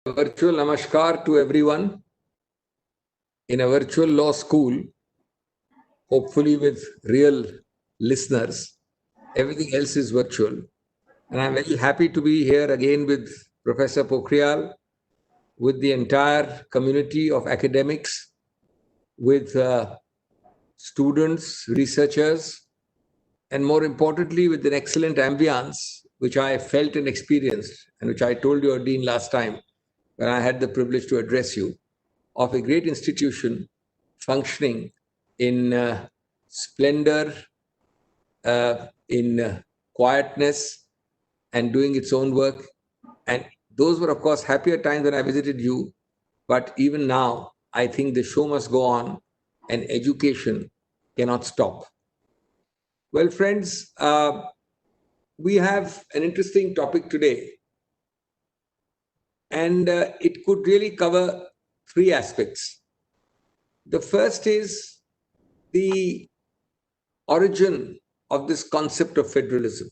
A virtual namaskar to everyone in a virtual law school, hopefully with real listeners. Everything else is virtual. And I'm very happy to be here again with Professor Pokhriyal, with the entire community of academics, with students, researchers, and more importantly, with an excellent ambience, which I felt and experienced, and which I told you, Dean, last time when I had the privilege to address you, of a great institution functioning in splendor, in quietness, and doing its own work. And those were, of course, happier times when I visited you. But even now, I think the show must go on and education cannot stop. Well, friends, we have an interesting topic today, and it could really cover three aspects. The first is the origin of this concept of federalism.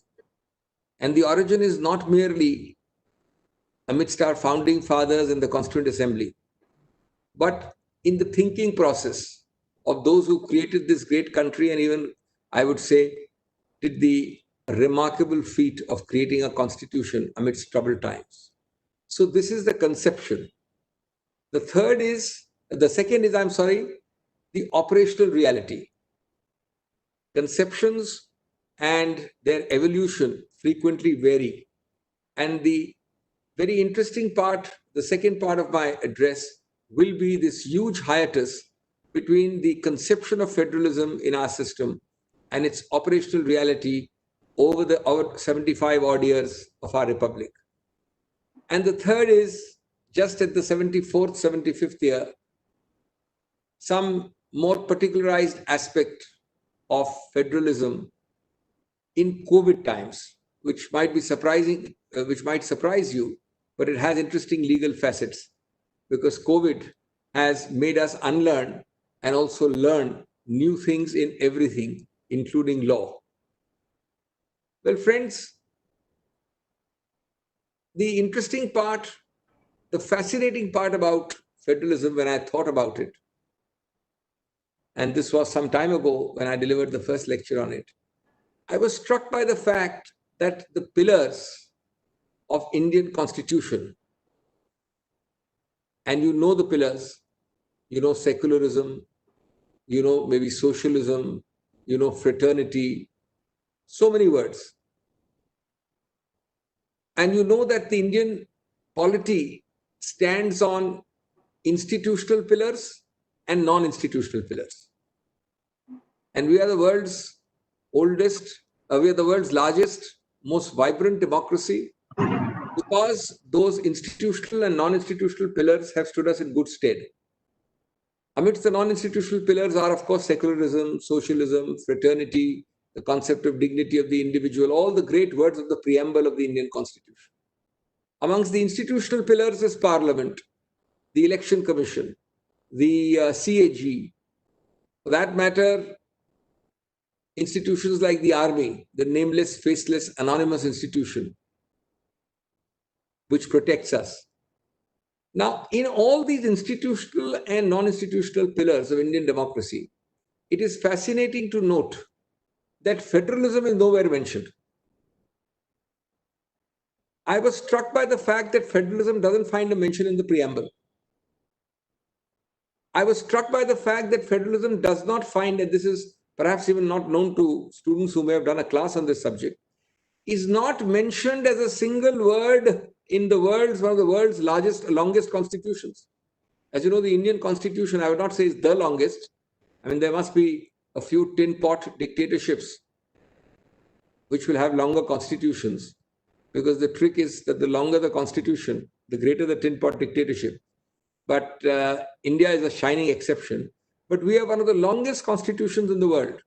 And the origin is not merely amidst our founding fathers in the Constituent Assembly, but in the thinking process of those who created this great country and even, I would say, did the remarkable feat of creating a constitution amidst troubled times. So this is the conception. The second is, the operational reality. Conceptions and their evolution frequently vary. And the very interesting part, the second part of my address, will be this huge hiatus between the conception of federalism in our system and its operational reality over our 75 odd years of our republic. And the third is, just at the 74th, 75th year, some more particularized aspect of federalism in COVID times, which might be surprising, which might surprise you, but it has interesting legal facets because COVID has made us unlearn and also learn new things in everything, including law. Well, friends, the interesting part, the fascinating part about federalism when I thought about it, and this was some time ago when I delivered the first lecture on it, I was struck by the fact that the pillars of Indian constitution, and you know the pillars, you know secularism, you know maybe socialism, you know fraternity, so many words. And you know that the Indian polity stands on institutional pillars and non-institutional pillars. And we are the world's oldest, we are the world's largest, most vibrant democracy because those institutional and non-institutional pillars have stood us in good stead. Amidst the non-institutional pillars are, of course, secularism, socialism, fraternity, the concept of dignity of the individual, all the great words of the preamble of the Indian Constitution. Amongst the institutional pillars is Parliament, the Election Commission, the CAG. For that matter, institutions like the army, the nameless, faceless, anonymous institution, which protects us. Now, in all these institutional and non-institutional pillars of Indian democracy, it is fascinating to note that federalism is nowhere mentioned. I was struck by the fact that federalism doesn't find a mention in the preamble. I was struck by the fact that federalism does not find, and this is perhaps even not known to students who may have done a class on this subject, is not mentioned as a single word in the world's, one of the world's longest constitutions. As you know, the Indian constitution, I would not say is the longest. I mean, there must be a few tin pot dictatorships which will have longer constitutions, because the trick is that the longer the constitution, the greater the tin pot dictatorship. But India is a shining exception. But we have one of the longest constitutions in the world.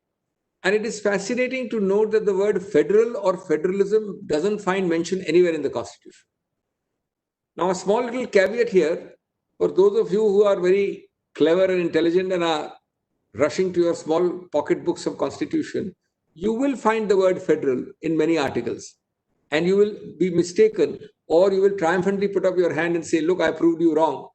And it is fascinating to note that the word federal or federalism doesn't find mention anywhere in the constitution. Now, a small little caveat here for those of you who are very clever and intelligent and are rushing to your small pocketbooks of constitution, you will find the word federal in many articles. and you will be mistaken, or you will triumphantly put up your hand and say, look, I proved you wrong.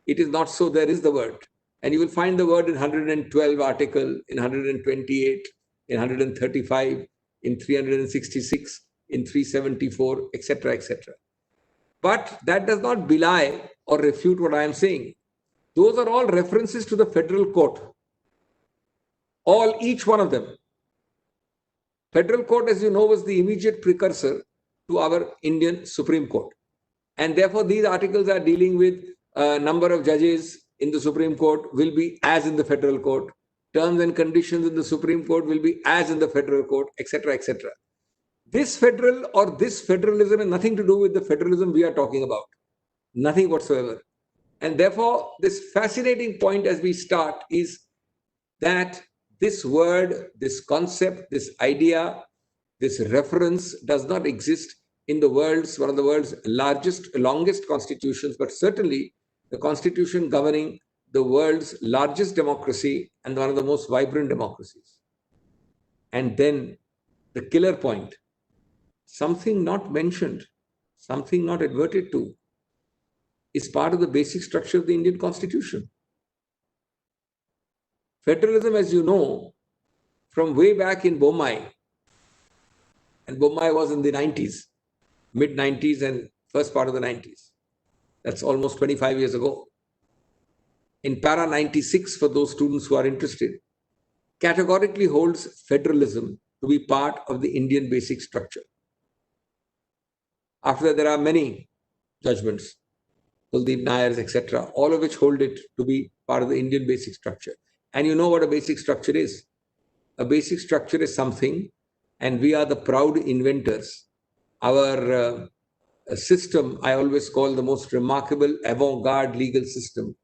It is not so. There is the word. And you will find the word in 112 article, in 128, in 135, in 366, in 374, etc., etc. But that does not belie or refute what I am saying. Those are all references to the federal court. Each one of them. Federal court, as you know, was the immediate precursor to our Indian Supreme Court. And therefore, these articles are dealing with a number of judges in the Supreme Court will be as in the federal court. Terms and conditions in the Supreme Court will be as in the federal court, etc., etc. This federal or this federalism has nothing to do with the federalism we are talking about. Nothing whatsoever. And therefore, this fascinating point as we start is that this word, this concept, this idea, this reference does not exist in the world's, one of the world's longest constitutions, but certainly the constitution governing the world's largest democracy and one of the most vibrant democracies. And then the killer point, something not mentioned, something not adverted to, is part of the basic structure of the Indian Constitution. Federalism, as you know, from way back in Bombay, and Bombay was in the 90s, mid 90s and first part of the 90s. That's almost 25 years ago. In para 96, for those students who are interested, categorically holds federalism to be part of the Indian basic structure. After that, there are many judgments, Kuldeep Nayar's, etc., all of which hold it to be part of the Indian basic structure. And you know what a basic structure is. A basic structure is something, and we are the proud inventors. Our system, I always call the most remarkable avant-garde legal system.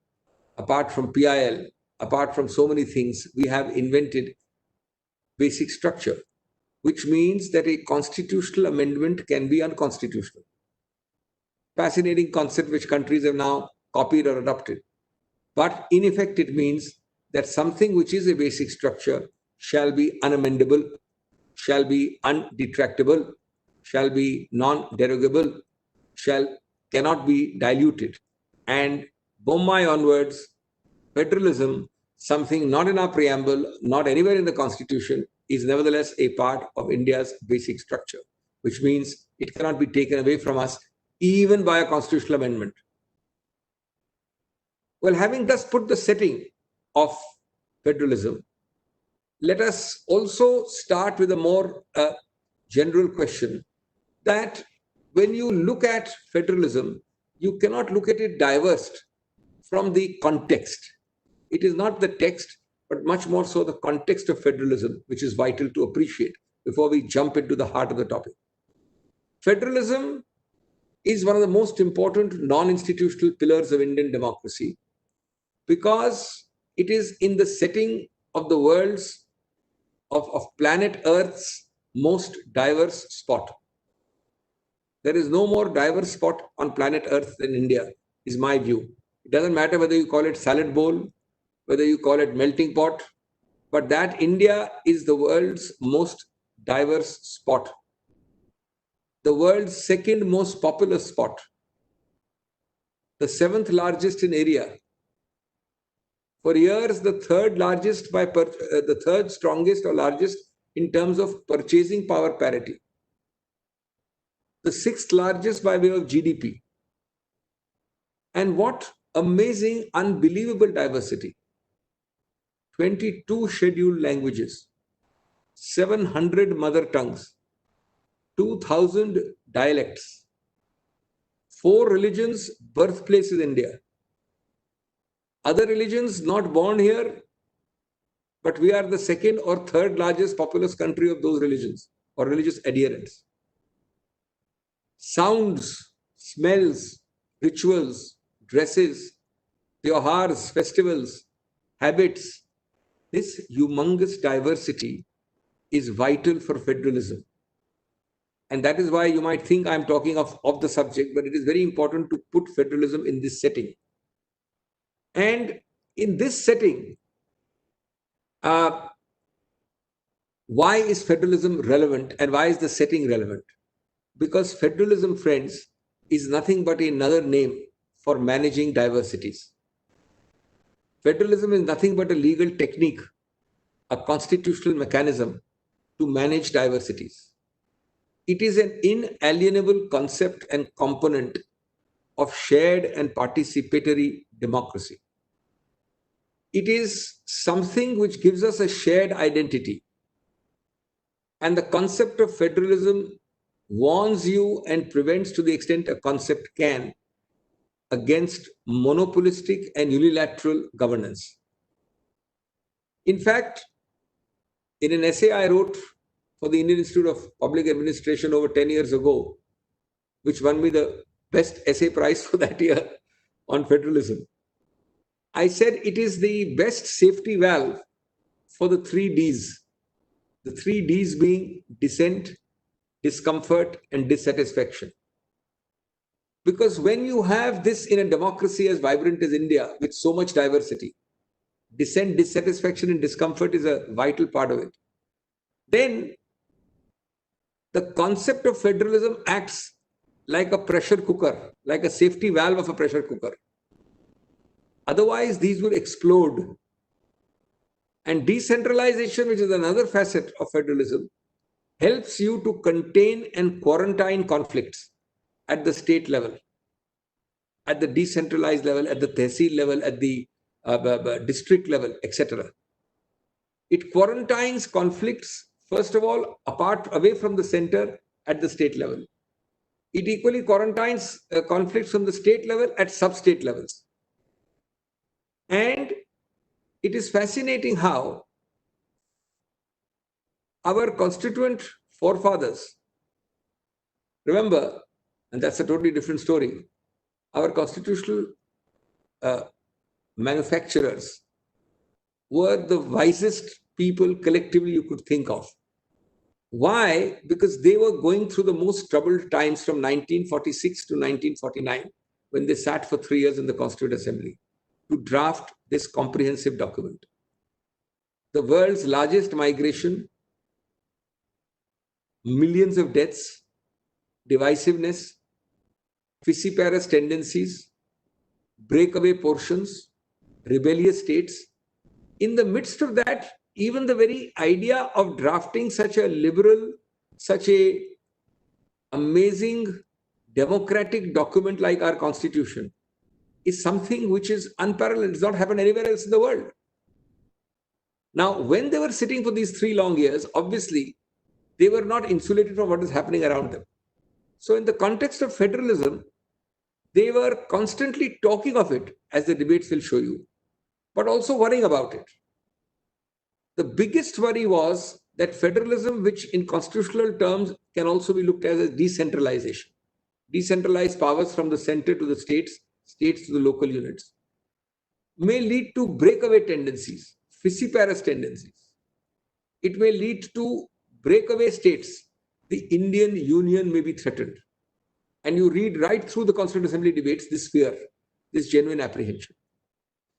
Apart from PIL, apart from so many things, we have invented basic structure, which means that a constitutional amendment can be unconstitutional. Fascinating concept which countries have now copied or adopted. But in effect, it means that something which is a basic structure shall be unamendable, shall be undetractable, shall be non-derogable, cannot be diluted. And Bombay onwards, federalism, something not in our preamble, not anywhere in the Constitution, is nevertheless a part of India's basic structure, which means it cannot be taken away from us even by a constitutional amendment. Well, having thus put the setting of federalism, let us also start with a more general question that when you look at federalism, you cannot look at it diversed from the context. It is not the text, but much more so the context of federalism, which is vital to appreciate before we jump into the heart of the topic. Federalism is one of the most important non-institutional pillars of Indian democracy because it is in the setting of the world's, of planet Earth's most diverse spot. There is no more diverse spot on planet Earth than India, is my view. It doesn't matter whether you call it salad bowl, whether you call it melting pot, but that India is the world's most diverse spot. The world's second most populous spot. The seventh largest in area. For years, the third largest the third strongest or largest in terms of purchasing power parity. The sixth largest by way of GDP. And what amazing, unbelievable diversity. 22 scheduled languages, 700 mother tongues, 2,000 dialects, 4 religions, birthplace is India. Other religions not born here, but we are the second or third largest populous country of those religions or religious adherents. Sounds, smells, rituals, dresses, tyohars, festivals, habits. This humongous diversity is vital for federalism. And that is why you might think I'm talking of the subject, but it is very important to put federalism in this setting. And in this setting, why is federalism relevant and why is the setting relevant? Because federalism, friends, is nothing but another name for managing diversities. Federalism is nothing but a legal technique, a constitutional mechanism to manage diversities. It is an inalienable concept and component of shared and participatory democracy. It is something which gives us a shared identity. And the concept of federalism warns you and prevents, to the extent a concept can, against monopolistic and unilateral governance. In fact, in an essay I wrote for the Indian Institute of Public Administration over 10 years ago, which won me the best essay prize for that year on federalism, I said it is the best safety valve for the 3 Ds. The 3 Ds being dissent, discomfort, and dissatisfaction. Because when you have this in a democracy as vibrant as India, with so much diversity, dissent, dissatisfaction, and discomfort is a vital part of it. Then the concept of federalism acts like a pressure cooker, like a safety valve of a pressure cooker. Otherwise, these will explode. And decentralization, which is another facet of federalism, helps you to contain and quarantine conflicts at the state level, at the decentralized level, at the tehsil level, at the district level, etc. It quarantines conflicts, first of all, away from the center at the state level. It equally quarantines conflicts from the state level at sub-state levels. And it is fascinating how our constituent forefathers, remember, and that's a totally different story, our constitutional manufacturers were the wisest people collectively you could think of. Why? Because they were going through the most troubled times from 1946 to 1949, when they sat for 3 years in the Constituent Assembly to draft this comprehensive document. The world's largest migration, millions of deaths, divisiveness, fissiparous tendencies, breakaway portions, rebellious states. In the midst of that, even the very idea of drafting such a liberal, such a amazing democratic document like our Constitution is something which is unparalleled. It does not happen anywhere else in the world. Now, when they were sitting for these 3 long years, obviously, they were not insulated from what is happening around them. So in the context of federalism, they were constantly talking of it, as the debates will show you, but also worrying about it. The biggest worry was that federalism, which in constitutional terms can also be looked at as decentralization, decentralized powers from the center to the states, states to the local units, may lead to breakaway tendencies, fissiparous tendencies. It may lead to breakaway states. The Indian Union may be threatened. And you read right through the Constituent Assembly debates this fear, this genuine apprehension.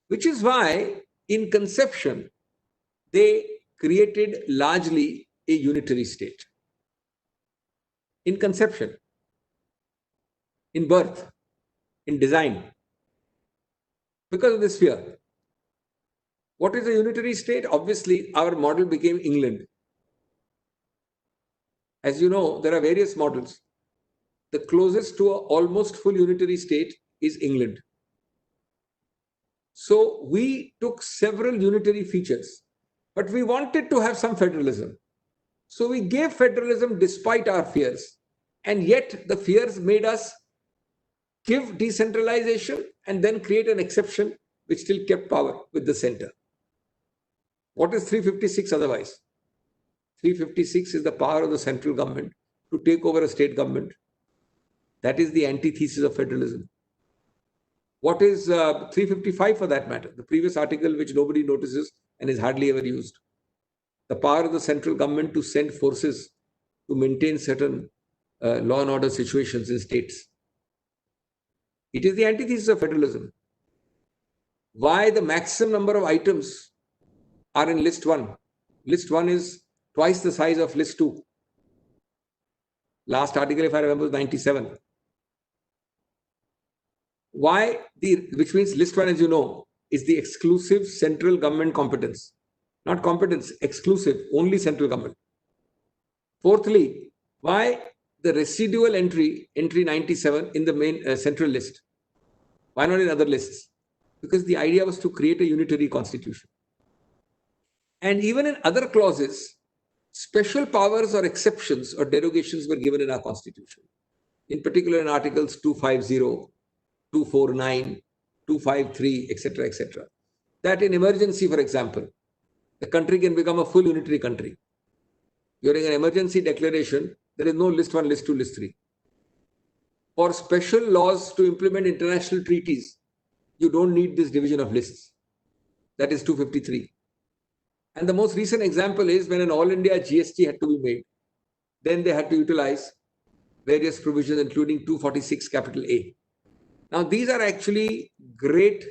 Which is why, in conception, they created largely a unitary state. In conception, in birth, in design, because of this fear. What is a unitary state? Obviously, our model became England. As you know, there are various models. The closest to an almost full unitary state is England. So we took several unitary features, but we wanted to have some federalism. So we gave federalism despite our fears. And yet the fears made us give decentralization and then create an exception which still kept power with the center. What is 356 otherwise? 356 is the power of the central government to take over a state government. That is the antithesis of federalism. What is 355 for that matter? The previous article which nobody notices and is hardly ever used. The power of the central government to send forces to maintain certain law and order situations in states. It is the antithesis of federalism. Why the maximum number of items are in list 1? List 1 is twice the size of list 2. Last article, if I remember, was 97. Why which means list one, as you know, is the exclusive central government competence. Not competence, exclusive, only central government. Fourthly, why the residual entry 97 in the main central list? Why not in other lists? Because the idea was to create a unitary constitution. And even in other clauses, special powers or exceptions or derogations were given in our constitution. In particular, in articles 250, 249, 253, etc., etc. That in emergency, for example, the country can become a full unitary country. During an emergency declaration, there is no list 1, list 2, list 3. For special laws to implement international treaties, you don't need this division of lists. That is 253. And the most recent example is when an all India GST had to be made, then they had to utilize various provisions, including 246 capital A. Now, these are actually great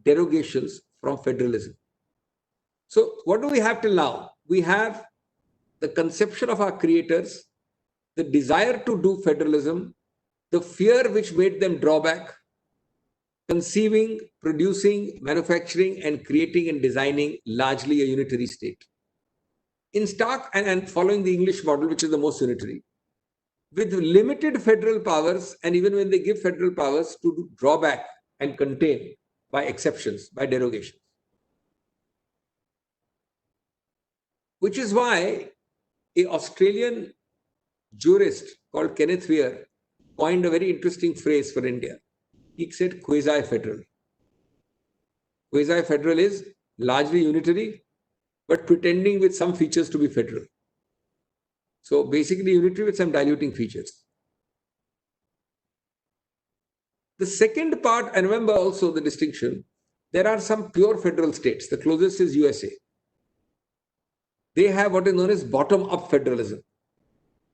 derogations from federalism. So, what do we have till now? We have the conception of our creators, the desire to do federalism, the fear which made them draw back, conceiving, producing, manufacturing, and creating and designing largely a unitary state. In stark and following the English model, which is the most unitary, with limited federal powers, and even when they give federal powers, to draw back and contain by exceptions, by derogations. Which is why an Australian jurist called Kenneth Weir coined a very interesting phrase for India. He said quasi-federal. Quasi-federal is largely unitary, but pretending with some features to be federal. So basically unitary with some diluting features. The second part, and remember also the distinction, there are some pure federal states. The closest is USA. They have what is known as bottom-up federalism.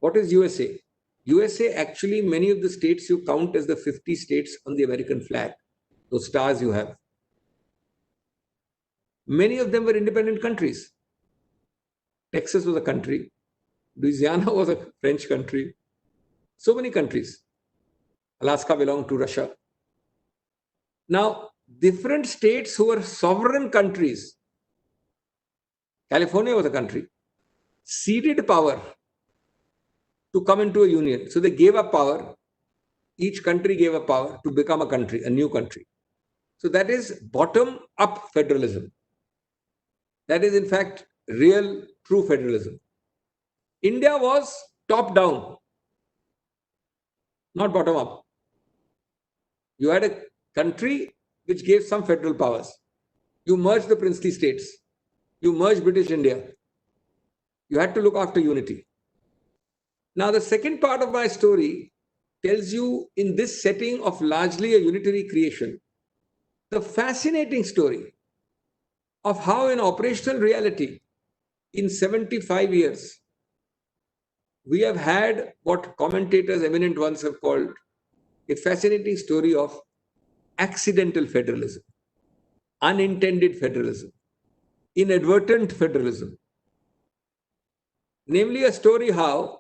What is USA? USA, actually, many of the states you count as the 50 states on the American flag, those stars you have. Many of them were independent countries. Texas was a country. Louisiana was a French country. So many countries. Alaska belonged to Russia. Now, different states who were sovereign countries, California was a country, ceded power to come into a union. So they gave up power. Each country gave up power to become a country, a new country. So that is bottom-up federalism. That is, in fact, real, true federalism. India was top-down, not bottom-up. You had a country which gave some federal powers. You merged the princely states. You merged British India. You had to look after unity. Now, the second part of my story tells you, in this setting of largely a unitary creation, the fascinating story of how in operational reality, in 75 years, we have had what commentators, eminent ones, have called a fascinating story of accidental federalism, unintended federalism, inadvertent federalism. Namely, a story how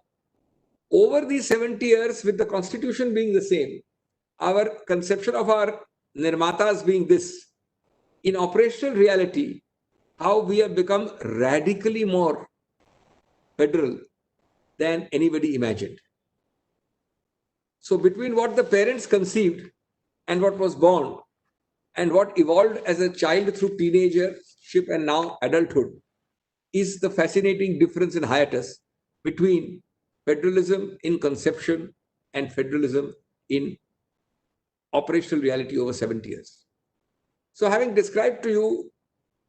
over these 70 years, with the constitution being the same, our conception of our nirmatas being this, in operational reality, how we have become radically more federal than anybody imagined. So between what the parents conceived and what was born, and what evolved as a child through teenagership and now adulthood, is the fascinating difference in hiatus between federalism in conception and federalism in operational reality over 70 years. So having described to you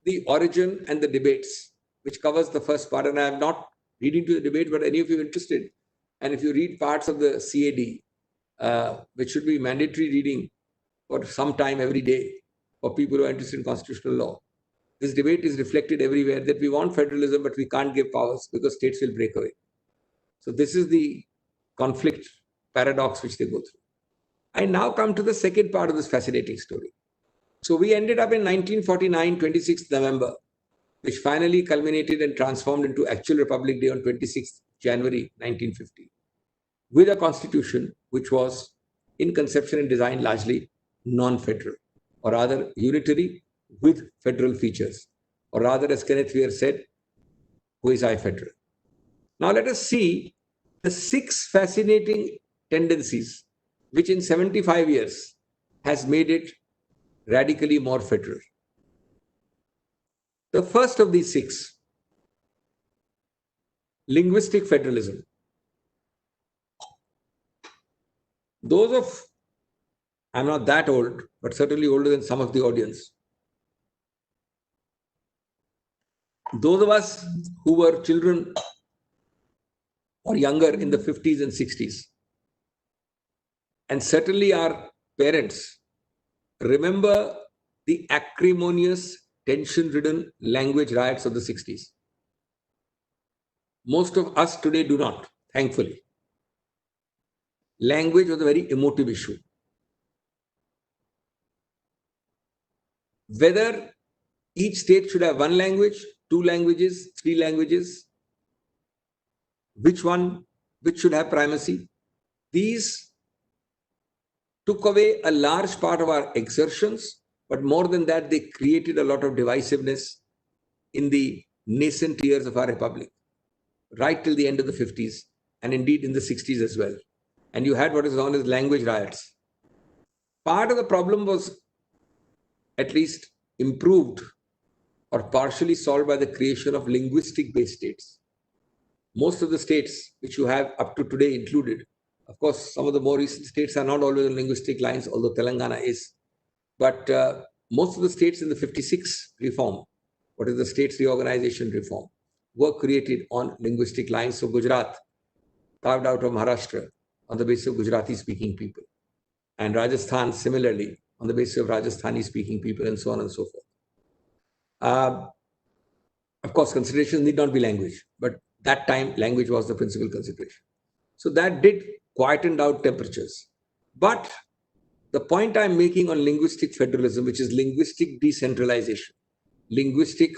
the origin and the debates, which covers the first part, and I am not reading to the debate, but any of you interested, and if you read parts of the CAD, which should be mandatory reading for some time every day for people who are interested in constitutional law, this debate is reflected everywhere that we want federalism, but we can't give powers because states will break away. So this is the conflict paradox which they go through. I now come to the second part of this fascinating story. So we ended up in 1949, 26th November, which finally culminated and transformed into actual Republic Day on 26th January 1950. with a constitution which was in conception and design largely non-federal, or rather unitary with federal features, or rather, as Kenneth Weir said, quasi-federal. Now let us see the 6 fascinating tendencies which in 75 years has made it radically more federal. The first of these 6, linguistic federalism. Those of, I'm not that old, but certainly older than some of the audience. Those of us who were children or younger in the 50s and 60s, and certainly our parents, remember the acrimonious, tension-ridden language riots of the 60s. Most of us today do not, thankfully. Language was a very emotive issue. Whether each state should have 1 language, 2 languages, 3 languages, which should have primacy, these took away a large part of our exertions, but more than that, they created a lot of divisiveness in the nascent years of our republic, right till the end of the 50s, and indeed in the 60s as well. And you had what is known as language riots. Part of the problem was at least improved or partially solved by the creation of linguistic-based states. Most of the states which you have up to today included, of course, some of the more recent states are not always on linguistic lines, although Telangana is. But most of the states in the 56 reform, what is the states reorganization reform, were created on linguistic lines. So Gujarat carved out of Maharashtra on the basis of Gujarati-speaking people. And Rajasthan, similarly, on the basis of Rajasthani-speaking people, and so on and so forth. Of course, consideration need not be language, but that time language was the principal consideration. So that did quieten down temperatures. But the point I'm making on linguistic federalism, which is linguistic decentralization, linguistic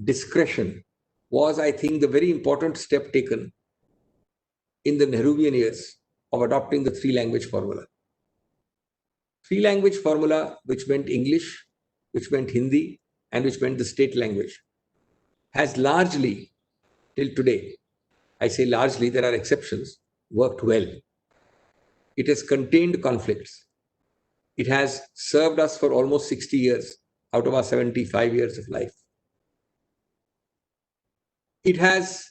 discretion, was, I think, the very important step taken in the Nehruvian years of adopting the 3-language formula. 3-language formula, which meant English, which meant Hindi, and which meant the state language, has largely, till today, I say largely, there are exceptions, worked well. It has contained conflicts. It has served us for almost 60 years out of our 75 years of life. It has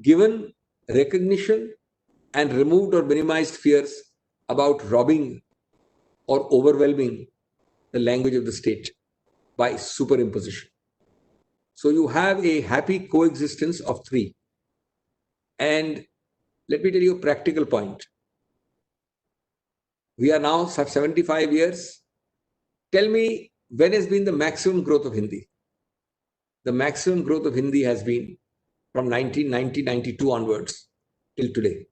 given recognition and removed or minimized fears about robbing or overwhelming the language of the state by superimposition. So you have a happy coexistence of 3. And let me tell you a practical point. We are now 75 years. Tell me, when has been the maximum growth of Hindi? The maximum growth of Hindi has been from 1990-92 onwards till today.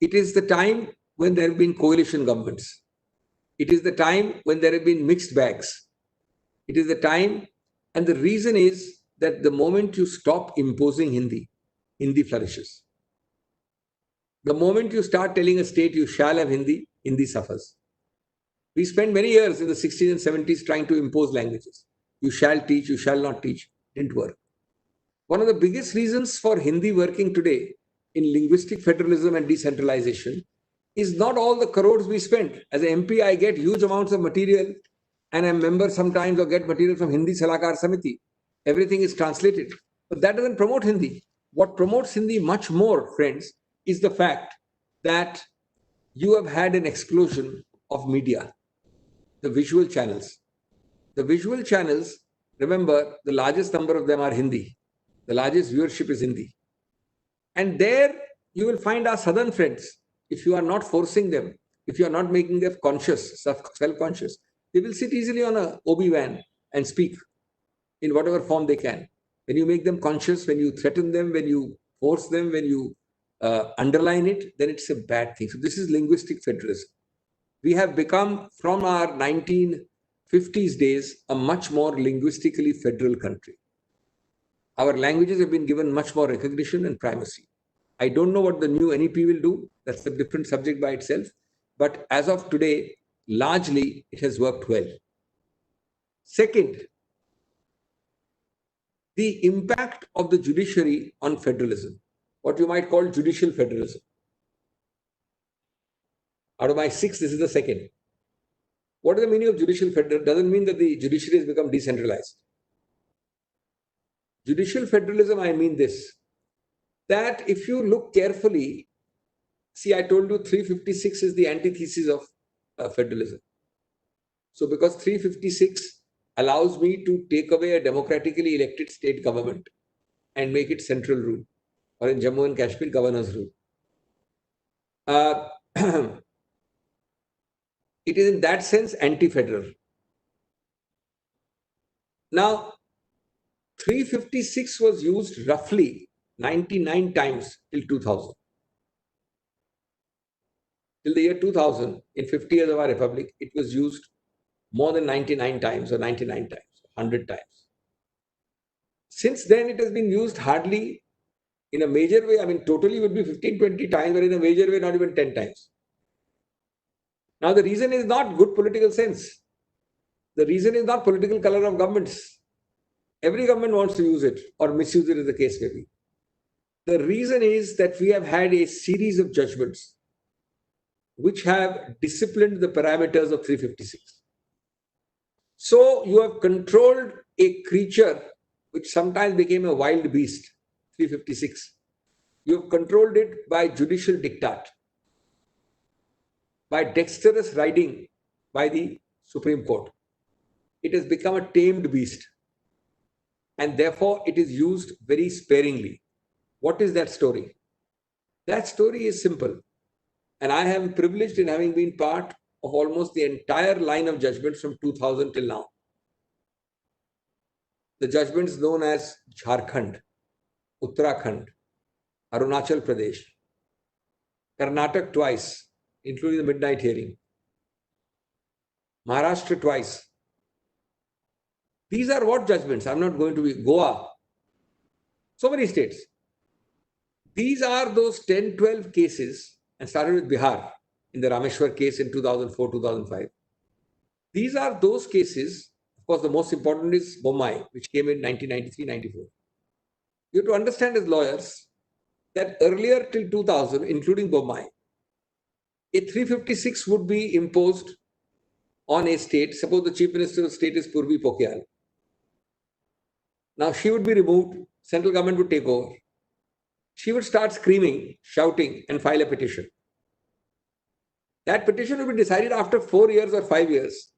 It is the time when there have been coalition governments. It is the time when there have been mixed bags. It is the time, and the reason is that the moment you stop imposing Hindi, Hindi flourishes. The moment you start telling a state you shall have Hindi, Hindi suffers. We spent many years in the 60s and 70s trying to impose languages. You shall teach, you shall not teach. Didn't work. One of the biggest reasons for Hindi working today in linguistic federalism and decentralization is not all the crores we spent. As an MP, I get huge amounts of material, and I'm a member sometimes or get material from Hindi Salakar Samiti. Everything is translated. But that doesn't promote Hindi. What promotes Hindi much more, friends, is the fact that you have had an explosion of media, the visual channels. The visual channels, remember, the largest number of them are Hindi. The largest viewership is Hindi. And there you will find our southern friends. If you are not forcing them, if you are not making them conscious, self-conscious, they will sit easily on a OB van and speak in whatever form they can. When you make them conscious, when you threaten them, when you force them, when you underline it, then it's a bad thing. So this is linguistic federalism. We have become, from our 1950s days, a much more linguistically federal country. Our languages have been given much more recognition and primacy. I don't know what the new NEP will do. That's a different subject by itself. But as of today, largely it has worked well. Second, the impact of the judiciary on federalism, what you might call judicial federalism. Out of my six, this is the second. What is the meaning of judicial federalism? Doesn't mean that the judiciary has become decentralized. Judicial federalism, I mean this, that if you look carefully, see, I told you 356 is the antithesis of federalism. So because 356 allows me to take away a democratically elected state government and make it central rule, or in Jammu and Kashmir, governor's rule. It is in that sense anti-federal. Now, 356 was used roughly 99 times till 2000. Till the year 2000, in 50 years of our republic, it was used more than 99 times or 99 times, 100 times. Since then, it has been used hardly in a major way. I mean, totally would be 15, 20 times, but in a major way, not even 10 times. Now, the reason is not good political sense. The reason is not political color of governments. Every government wants to use it or misuse it, as the case may be. The reason is that we have had a series of judgments which have disciplined the parameters of 356. So you have controlled a creature which sometimes became a wild beast, 356. You have controlled it by judicial diktat, by dexterous riding by the Supreme Court. It has become a tamed beast, and therefore it is used very sparingly. What is that story? That story is simple. And I am privileged in having been part of almost the entire line of judgments from 2000 till now. The judgments known as Jharkhand, Uttarakhand, Arunachal Pradesh, Karnataka twice, including the midnight hearing, Maharashtra twice. These are what judgments? I'm not going to be Goa. So many states. These are those 10, 12 cases, and started with Bihar in the Rameshwar case in 2004, 2005. These are those cases. Of course, the most important is Bommai, which came in 1993, 94. You have to understand as lawyers that earlier till 2000, including Bommai, a 356 would be imposed on a state. Suppose the chief minister of the state is Purvi Pokhriyal. Now she would be removed, central government would take over. She would start screaming, shouting, and file a petition. That petition will be decided after 4 years or 5 years,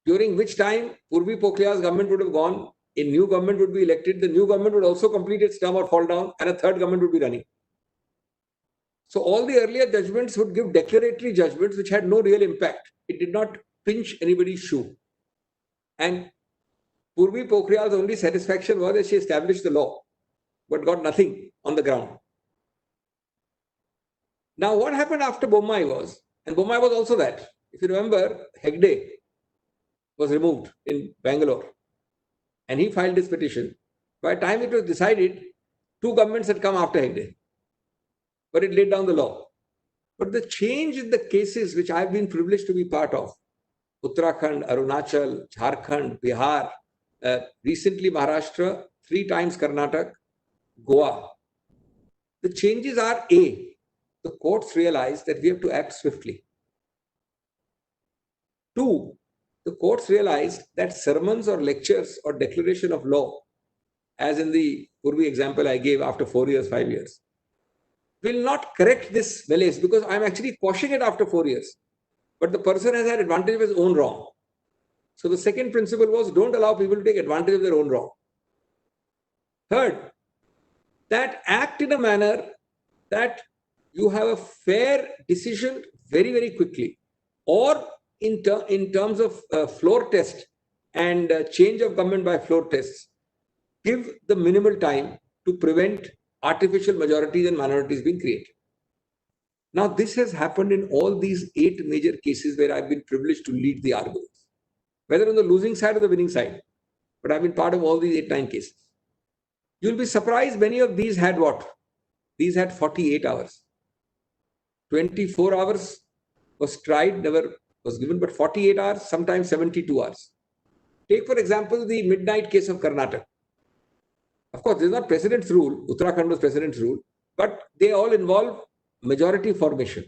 during which time Purvi Pokhriyal's government would have gone, a new government would be elected, the new government would also complete its term or fall down, and a third government would be running. So all the earlier judgments would give declaratory judgments which had no real impact. It did not pinch anybody's shoe. And Purvi Pokhriyal's only satisfaction was that she established the law, but got nothing on the ground. Now, what happened after Bommai was, and Bommai was also that, if you remember, Hegde was removed in Bangalore, and he filed his petition. By the time it was decided, 2 governments had come after Hegde, but it laid down the law. But the change in the cases which I have been privileged to be part of, Uttarakhand, Arunachal, Jharkhand, Bihar, recently Maharashtra, 3 times Karnataka, Goa. The changes are A, the courts realize that we have to act swiftly. 2, the courts realized that sermons or lectures or declaration of law, as in the Purvi example I gave after 4 years, 5 years, will not correct this malaise because I'm actually quashing it after 4 years. But the person has had advantage of his own wrong. So the second principle was don't allow people to take advantage of their own wrong. Third, that act in a manner that you have a fair decision very, very quickly, or in terms of floor test and change of government by floor tests, give the minimal time to prevent artificial majorities and minorities being created. Now, this has happened in all these 8 major cases where I've been privileged to lead the arguments, whether on the losing side or the winning side, but I've been part of all these 8, 9 cases. You'll be surprised many of these had what? These had 48 hours. 24 hours was tried, never was given, but 48 hours, sometimes 72 hours. Take, for example, the midnight case of Karnataka. Of course, this is not president's rule. Uttarakhand was president's rule, but they all involve majority formation.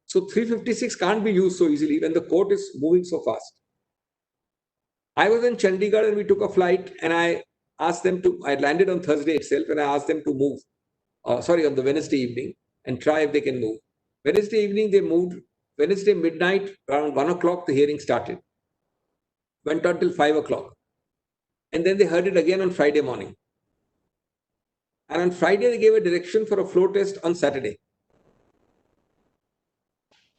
So 356 can't be used so easily when the court is moving so fast. I was in Chandigarh and we took a flight and I asked them to, I landed on Thursday itself and I asked them to move, on the Wednesday evening and try if they can move. Wednesday evening they moved. Wednesday midnight, around 1 o'clock, the hearing started. Went on till 5 o'clock. And then they heard it again on Friday morning. And on Friday, they gave a direction for a floor test on Saturday.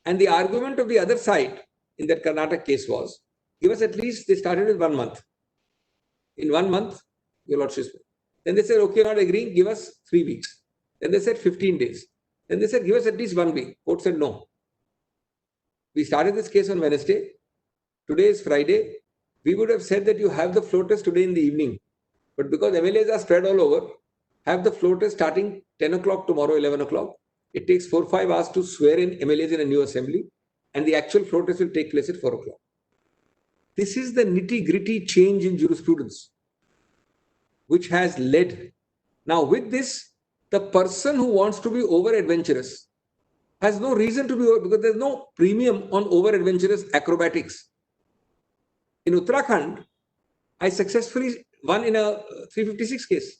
And the argument of the other side in that Karnataka case was, give us at least, they started with 1 month. In 1 month, your lordship. Then they said, okay, not agreeing, give us 3 weeks. Then they said 15 days. Then they said, give us at least 1 week. Court said no. We started this case on Wednesday. Today is Friday. We would have said that you have the floor test today in the evening. But because MLAs are spread all over, have the floor test starting 10 o'clock tomorrow, 11 o'clock. It takes 4-5 hours to swear in MLAs in a new assembly. And the actual floor test will take place at 4 o'clock. This is the nitty-gritty change in jurisprudence, which has led. Now, with this, the person who wants to be over-adventurous has no reason to be over, because there's no premium on over-adventurous acrobatics. In Uttarakhand, I successfully won in a 356 case.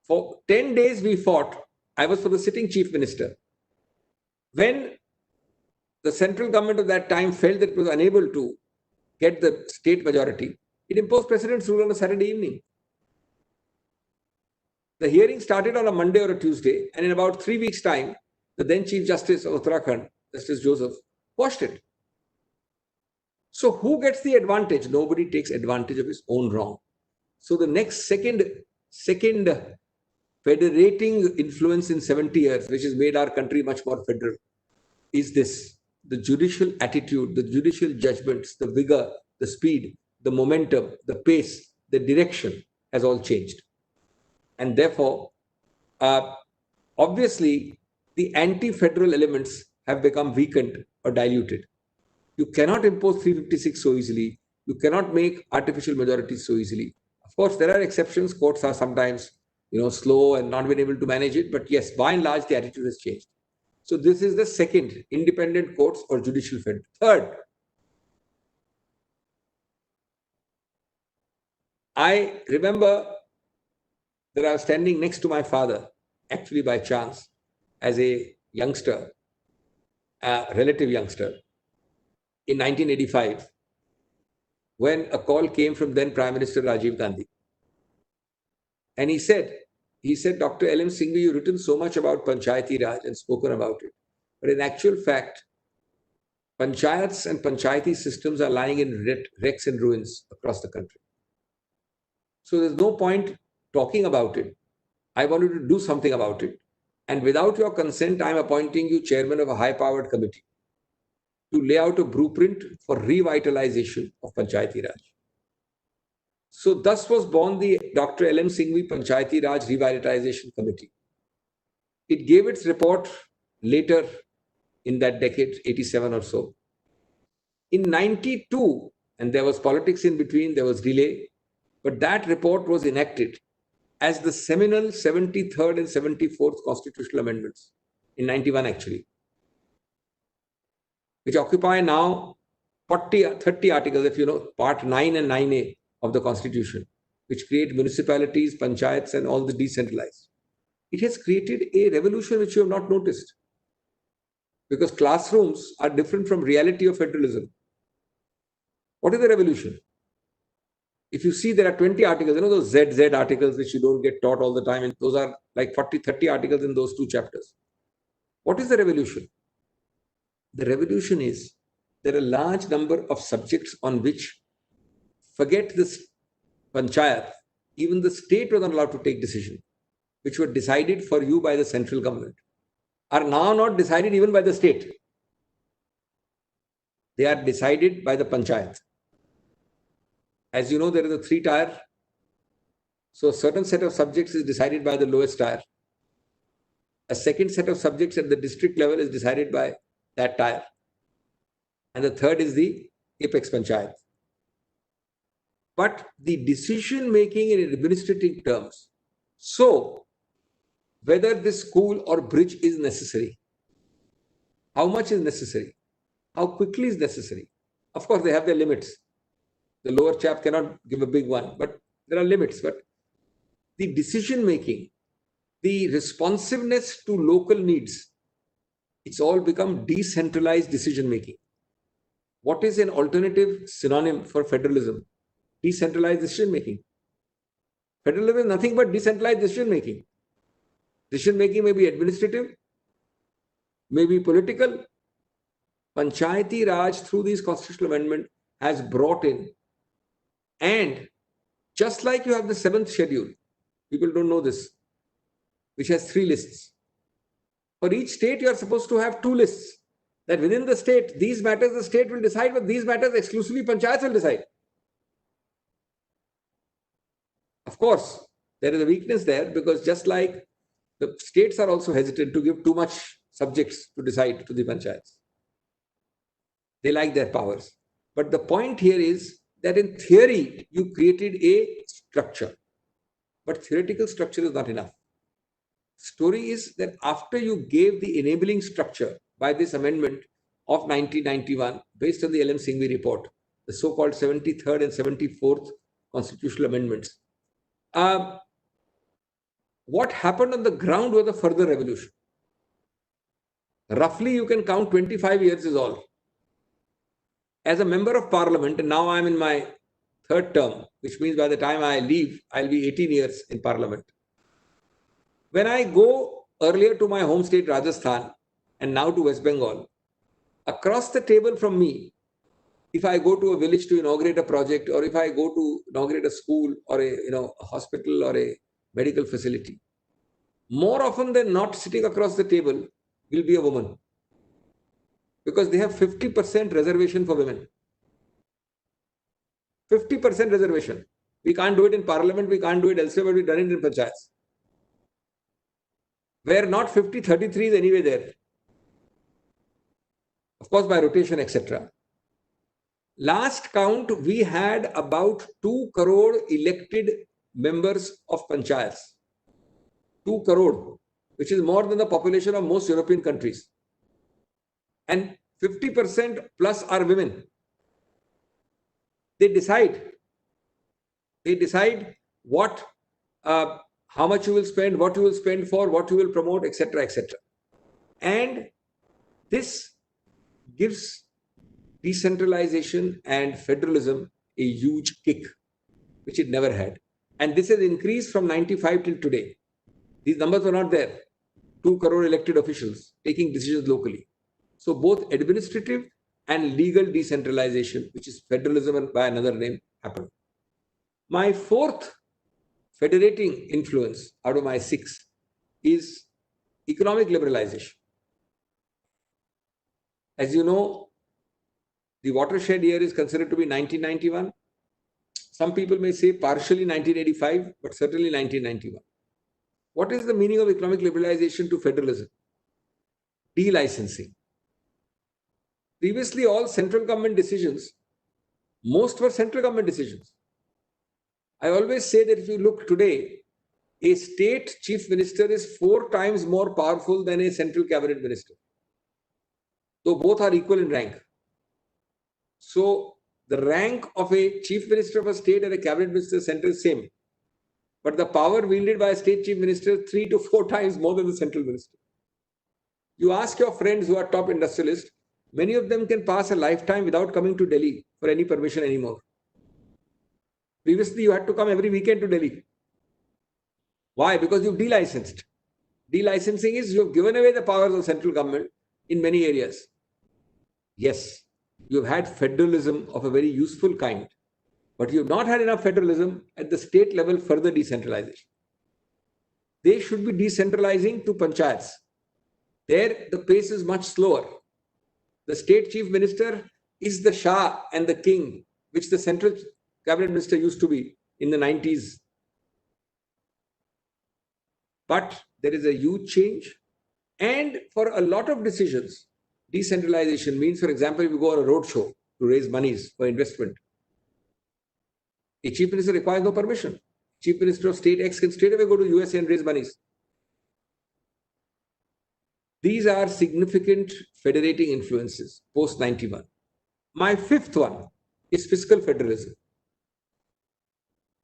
For 10 days we fought. I was for the sitting chief minister. When the central government of that time felt that it was unable to get the state majority, it imposed president's rule on a Saturday evening. The hearing started on a Monday or a Tuesday, and in about 3 weeks' time, the then Chief Justice of Uttarakhand, Justice Joseph, quashed it. So who gets the advantage? Nobody takes advantage of his own wrong. So the next second federating influence in 70 years, which has made our country much more federal, is this: the judicial attitude, the judicial judgments, the vigor, the speed, the momentum, the pace, the direction has all changed. And therefore, obviously, the anti-federal elements have become weakened or diluted. You cannot impose 356 so easily. You cannot make artificial majorities so easily. Of course, there are exceptions. Courts are sometimes, slow and not been able to manage it. But yes, by and large, the attitude has changed. So this is the second, independent courts or judicial federal. Third, I remember that I was standing next to my father, actually by chance, as a youngster, a relative youngster, in 1985, when a call came from then Prime Minister Rajiv Gandhi. And he said, Dr. L.M. Singhvi, you've written so much about Panchayati Raj and spoken about it. But in actual fact, panchayats and panchayati systems are lying in wrecks and ruins across the country. So there's no point talking about it. I want you to do something about it. And without your consent, I'm appointing you chairman of a high-powered committee to lay out a blueprint for revitalization of Panchayati Raj. So thus was born the Dr. L.M. Singhvi Panchayati Raj Revitalization Committee. It gave its report later in that decade, 87 or so. In 92, and there was politics in between, there was delay, but that report was enacted as the seminal 73rd and 74th constitutional amendments, in 91 actually, which occupy now 30 articles, if you know, part 9 and 9A of the Constitution, which create municipalities, panchayats, and all the decentralized. It has created a revolution which you have not noticed, because classrooms are different from reality of federalism. What is the revolution? If you see, there are 20 articles, those ZZ articles which you don't get taught all the time, and those are like 40, 30 articles in those 2 chapters. What is the revolution? The revolution is there are a large number of subjects on which, forget this panchayat, even the state was not allowed to take decisions, which were decided for you by the central government, are now not decided even by the state. They are decided by the panchayat. As you know, there is a 3-tier. So a certain set of subjects is decided by the lowest tier. A second set of subjects at the district level is decided by that tier. And the third is the apex panchayat. But the decision making in administrative terms, so whether this school or bridge is necessary, how much is necessary, how quickly is necessary. Of course, they have their limits. The lower chap cannot give a big one, but there are limits. But the decision making, the responsiveness to local needs, it's all become decentralized decision making. What is an alternative synonym for federalism? Decentralized decision making. Federalism is nothing but decentralized decision making. Decision making may be administrative, may be political. Panchayati Raj, through these constitutional amendment, has brought in, and just like you have the 7th schedule, people don't know this, which has 3 lists. For each state, you are supposed to have 2 lists. That within the state, these matters the state will decide, but these matters exclusively panchayats will decide. Of course, there is a weakness there, because just like the states are also hesitant to give too much subjects to decide to the panchayats. They like their powers. But the point here is that in theory, you created a structure. But theoretical structure is not enough. Story is that after you gave the enabling structure by this amendment of 1991, based on the L.M. Singhvi report, the so-called 73rd and 74th constitutional amendments, what happened on the ground was a further revolution. Roughly, you can count 25 years is all. As a member of parliament, and now I'm in my 3rd term, which means by the time I leave, I'll be 18 years in parliament. When I go earlier to my home state, Rajasthan, and now to West Bengal, across the table from me, if I go to a village to inaugurate a project, or if I go to inaugurate a school or a hospital or a medical facility, more often than not, sitting across the table will be a woman, because they have 50% reservation for women. 50% reservation. We can't do it in parliament, we can't do it elsewhere, but we've done it in panchayats. Where not 50, 33 is anyway there. Of course, by rotation, etc. Last count, we had about 2 crore elected members of panchayats. 2 crore, which is more than the population of most European countries. And 50% plus are women. They decide what, how much you will spend, what you will spend for, what you will promote, etc., etc. And this gives decentralization and federalism a huge kick, which it never had. And this has increased from 95 till today. These numbers were not there. 2 crore elected officials taking decisions locally. So both administrative and legal decentralization, which is federalism and by another name, happened. My 4th federating influence out of my 6 is economic liberalization. As you know, the watershed year is considered to be 1991. Some people may say partially 1985, but certainly 1991. What is the meaning of economic liberalization to federalism? Delicensing. Previously, all central government decisions, most were central government decisions. I always say that if you look today, a state chief minister is 4 times more powerful than a central cabinet minister, though both are equal in rank. So the rank of a chief minister of a state and a cabinet minister center is same, but the power wielded by a state chief minister 3 to 4 times more than the central minister. You ask your friends who are top industrialists, many of them can pass a lifetime without coming to Delhi for any permission anymore. Previously, you had to come every weekend to Delhi. Why? Because you've delicensed. Delicensing is you've given away the powers of central government in many areas. Yes, you've had federalism of a very useful kind, but you've not had enough federalism at the state level, further decentralization. They should be decentralizing to panchayats. There, the pace is much slower. The state chief minister is the Shah and the king, which the central cabinet minister used to be in the 90s. But there is a huge change. And for a lot of decisions, decentralization means, for example, if you go on a road show to raise monies for investment, a chief minister requires no permission. Chief minister of state X can straight away go to USA and raise monies. These are significant federating influences post 91. My fifth one is fiscal federalism.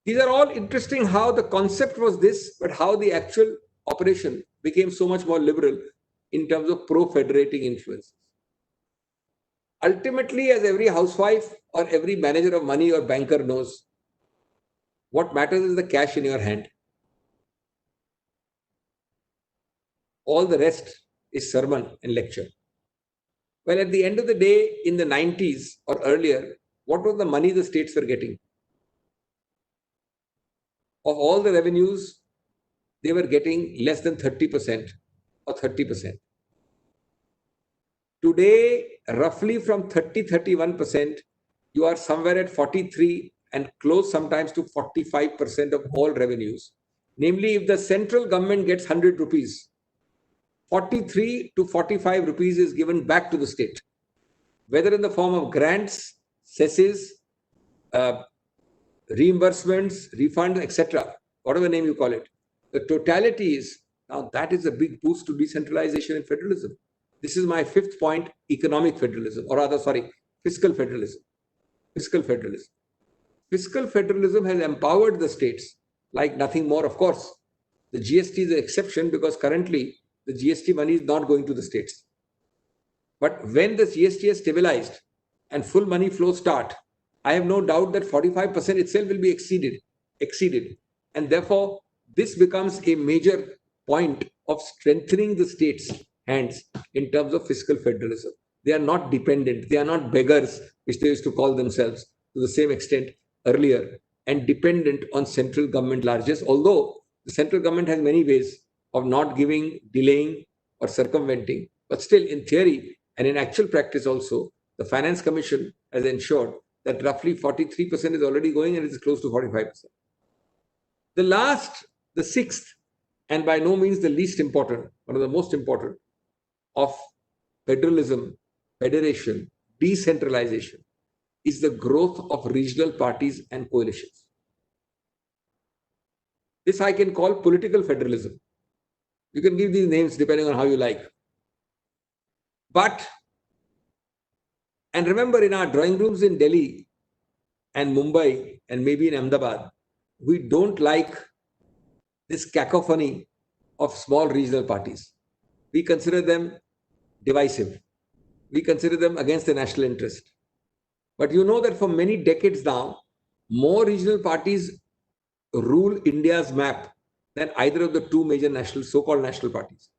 These are all interesting how the concept was this, but how the actual operation became so much more liberal in terms of pro-federating influences. Ultimately, as every housewife or every manager of money or banker knows, what matters is the cash in your hand. All the rest is sermon and lecture. Well, at the end of the day, in the 90s or earlier, what was the money the states were getting? Of all the revenues, they were getting less than 30% or 30%. Today, roughly from 30-31%, you are somewhere at 43 and close sometimes to 45% of all revenues. Namely, if the central government gets 100 rupees, 43 to 45 rupees is given back to the state, whether in the form of grants, cesses, reimbursements, refunds, etc., whatever name you call it. The totality is, now that is a big boost to decentralization and federalism. This is my fifth point, economic federalism, or rather, sorry, fiscal federalism. Fiscal federalism. Fiscal federalism has empowered the states like nothing more. Of course, the GST is an exception because currently the GST money is not going to the states. But when the GST has stabilized and full money flows start, I have no doubt that 45% itself will be exceeded. And therefore, this becomes a major point of strengthening the states' hands in terms of fiscal federalism. They are not dependent. They are not beggars, which they used to call themselves to the same extent earlier, and dependent on central government largesse, although the central government has many ways of not giving, delaying, or circumventing. But still, in theory and in actual practice also, the Finance Commission has ensured that roughly 43% is already going and it is close to 45%. The sixth, and by no means the least important, one of the most important of federalism, federation, decentralization, is the growth of regional parties and coalitions. This I can call political federalism. You can give these names depending on how you like. But, and remember, in our drawing rooms in Delhi and Mumbai and maybe in Ahmedabad, we don't like this cacophony of small regional parties. We consider them divisive. We consider them against the national interest. But you know that for many decades now, more regional parties rule India's map than either of the two major so-called national parties.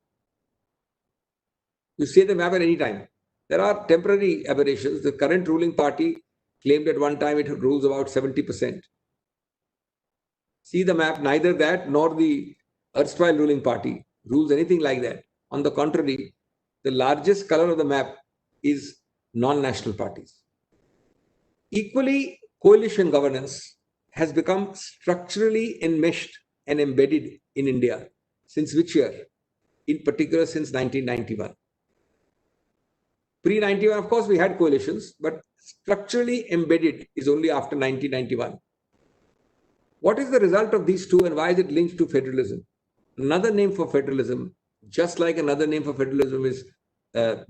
You see the map at any time. There are temporary aberrations. The current ruling party claimed at one time it rules about 70%. See the map, neither that nor the erstwhile ruling party rules anything like that. On the contrary, the largest color of the map is non-national parties. Equally, coalition governance has become structurally enmeshed and embedded in India. Since which year? In particular, since 1991. Pre-91, of course, we had coalitions, but structurally embedded is only after 1991. What is the result of these two and why is it linked to federalism? Another name for federalism, just like another name for federalism is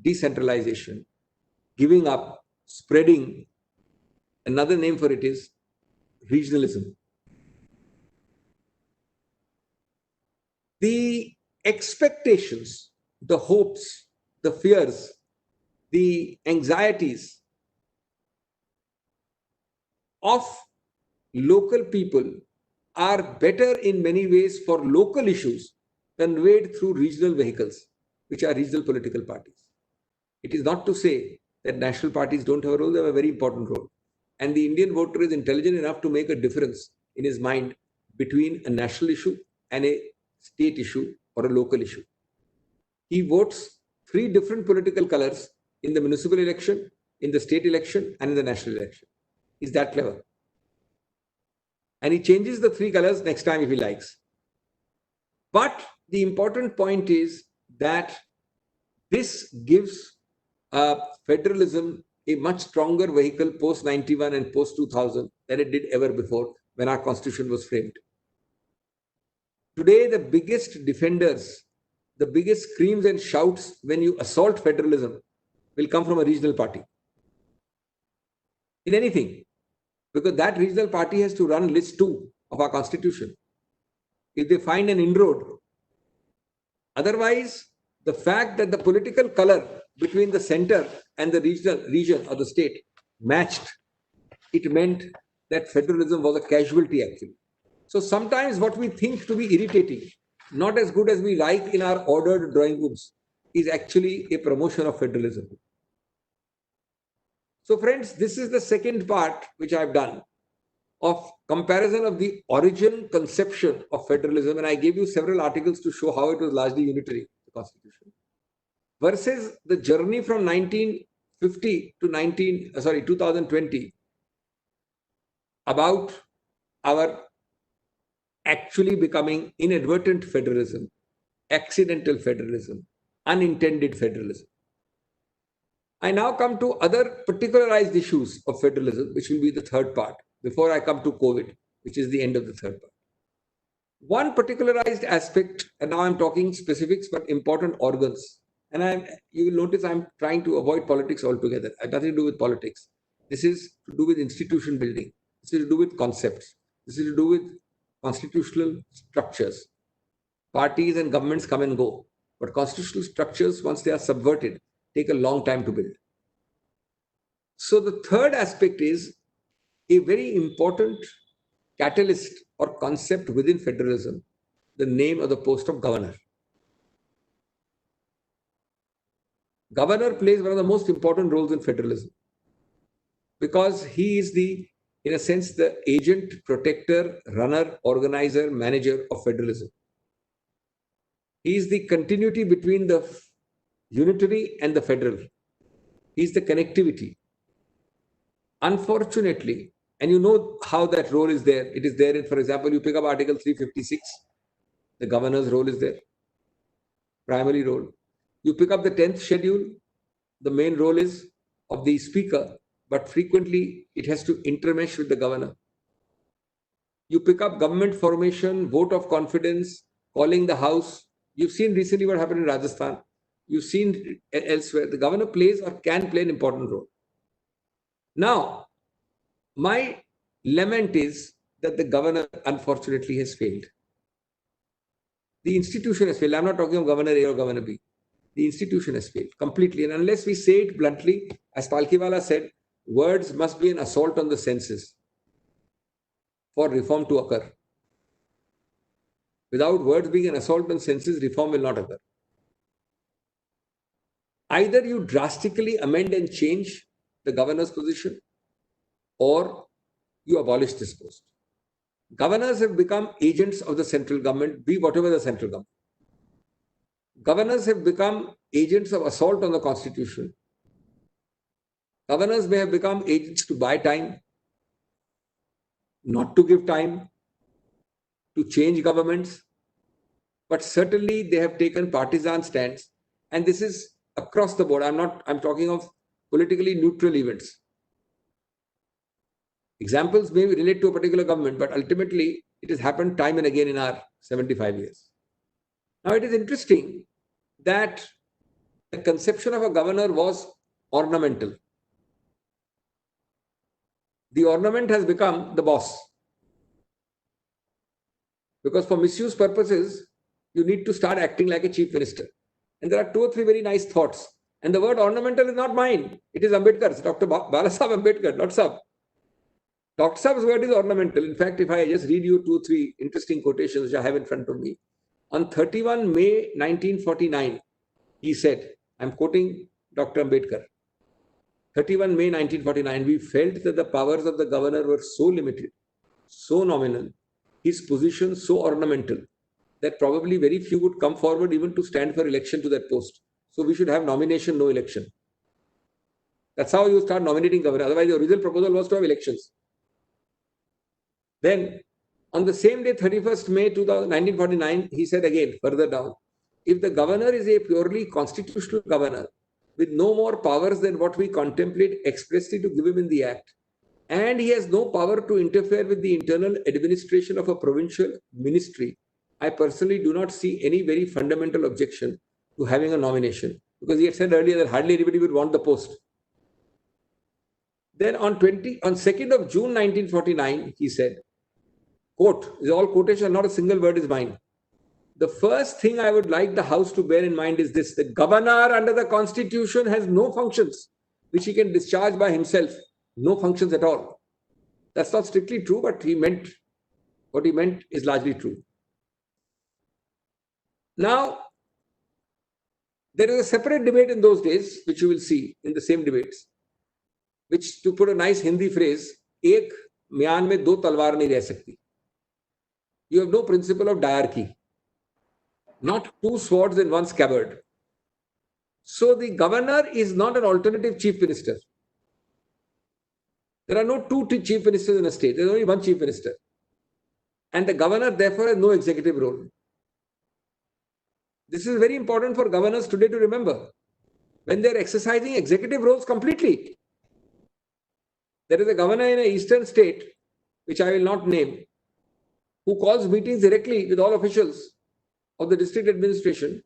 decentralization, giving up, spreading. Another name for it is regionalism. The expectations, the hopes, the fears, the anxieties of local people are better in many ways for local issues conveyed through regional vehicles, which are regional political parties. It is not to say that national parties don't have a role, they have a very important role. And the Indian voter is intelligent enough to make a difference in his mind between a national issue and a state issue or a local issue. He votes 3 different political colors in the municipal election, in the state election, and in the national election. Is that clever? And he changes the three colors next time if he likes. But the important point is that this gives federalism a much stronger vehicle post 91 and post 2000 than it did ever before when our constitution was framed. Today, the biggest defenders, the biggest screams and shouts when you assault federalism will come from a regional party. In anything, because that regional party has to run list 2 of our constitution. If they find an inroad, otherwise, the fact that the political color between the center and the region or the state matched, it meant that federalism was a casualty actually. So sometimes what we think to be irritating, not as good as we like in our ordered drawing rooms, is actually a promotion of federalism. So friends, this is the second part which I've done of comparison of the origin conception of federalism, and I gave you several articles to show how it was largely unitary, the constitution, versus the journey from 1950 to 2020 about our actually becoming inadvertent federalism, accidental federalism, unintended federalism. I now come to other particularized issues of federalism, which will be the third part, before I come to COVID, which is the end of the third part. One particularized aspect, and now I'm talking specifics, but important organs. And you will notice I'm trying to avoid politics altogether. It has nothing to do with politics. This is to do with institution building. This is to do with concepts. This is to do with constitutional structures. Parties and governments come and go, but constitutional structures, once they are subverted, take a long time to build. So the third aspect is a very important catalyst or concept within federalism, the name of the post of governor. Governor plays one of the most important roles in federalism because he is in a sense, the agent, protector, runner, organizer, manager of federalism. He is the continuity between the unitary and the federal. He is the connectivity. Unfortunately, and you know how that role is there. It is there in, for example, you pick up Article 356, the governor's role is there, primary role. You pick up the 10th schedule, the main role is of the speaker, but frequently it has to intermesh with the governor. You pick up government formation, vote of confidence, calling the house. You've seen recently what happened in Rajasthan. You've seen elsewhere. The governor plays or can play an important role. Now, my lament is that the governor, unfortunately, has failed. The institution has failed. I'm not talking of Governor A or Governor B. The institution has failed completely. And unless we say it bluntly, as Palkhiwala said, words must be an assault on the senses for reform to occur. Without words being an assault on senses, reform will not occur. Either you drastically amend and change the governor's position, or you abolish this post. Governors have become agents of the central government, be whatever the central government. Governors have become agents of assault on the constitution. Governors may have become agents to buy time, not to give time, to change governments, but certainly they have taken partisan stands, and this is across the board. I'm talking of politically neutral events. Examples may relate to a particular government, but ultimately it has happened time and again in our 75 years. Now it is interesting that the conception of a governor was ornamental. The ornament has become the boss. Because for misuse purposes, you need to start acting like a chief minister. And there are 2 or 3 very nice thoughts. And the word ornamental is not mine. It is Ambedkar's, Dr. Balasaheb Ambedkar, not Saheb. Dr. Saheb's word is ornamental. In fact, if I just read you 2 or 3 interesting quotations which I have in front of me. On 31 May 1949, he said, I'm quoting Dr. Ambedkar, 31 May 1949, we felt that the powers of the governor were so limited, so nominal, his position so ornamental, that probably very few would come forward even to stand for election to that post. So we should have nomination, no election. That's how you start nominating governor. Otherwise, the original proposal was to have elections. Then On the same day, 31st May 1949, he said again, further down, if the governor is a purely constitutional governor with no more powers than what we contemplate expressly to give him in the Act, and he has no power to interfere with the internal administration of a provincial ministry, I personally do not see any very fundamental objection to having a nomination, because he had said earlier that hardly anybody would want the post. Then on 2nd of June 1949, he said, quote, is all quotation, not a single word is mine. The first thing I would like the House to bear in mind is this: the governor under the Constitution has no functions which he can discharge by himself, no functions at all. That's not strictly true, but what he meant is largely true. Now, there is a separate debate in those days, which you will see in the same debates, which, to put a nice Hindi phrase, एक म्यान में दो तलवार नहीं रह सकती. You have no principle of diarchy, not two swords in one scabbard. So the governor is not an alternative chief minister. There are no two chief ministers in a state. There is only one chief minister. And the governor, therefore, has no executive role. This is very important for governors today to remember. When they are exercising executive roles completely. There is a governor in an eastern state, which I will not name, who calls meetings directly with all officials of the district administration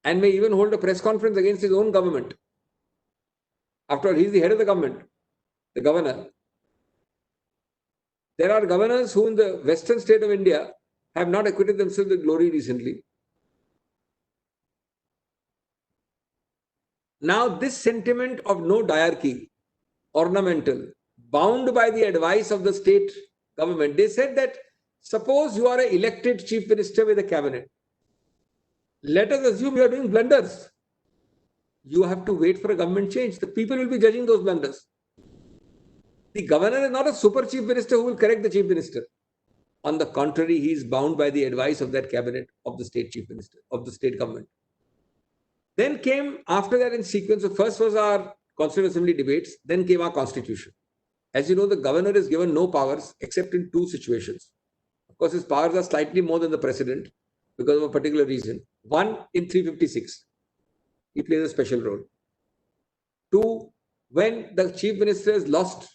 and may even hold a press conference against his own government. After all, he is the head of the government, the governor. There are governors who in the western state of India have not acquitted themselves with glory recently. Now, this sentiment of no diarchy, ornamental, bound by the advice of the state government, they said that suppose you are an elected chief minister with a cabinet. Let us assume you are doing blunders. You have to wait for a government change. The people will be judging those blunders. The governor is not a super chief minister who will correct the chief minister. On the contrary, he is bound by the advice of that cabinet of the state chief minister, of the state government. Then came, after that in sequence, so first was our Constituent Assembly debates, then came our constitution. As you know, the governor is given no powers except in two situations. Of course, his powers are slightly more than the president because of a particular reason. One, in 356, he plays a special role. Two, when the chief minister has lost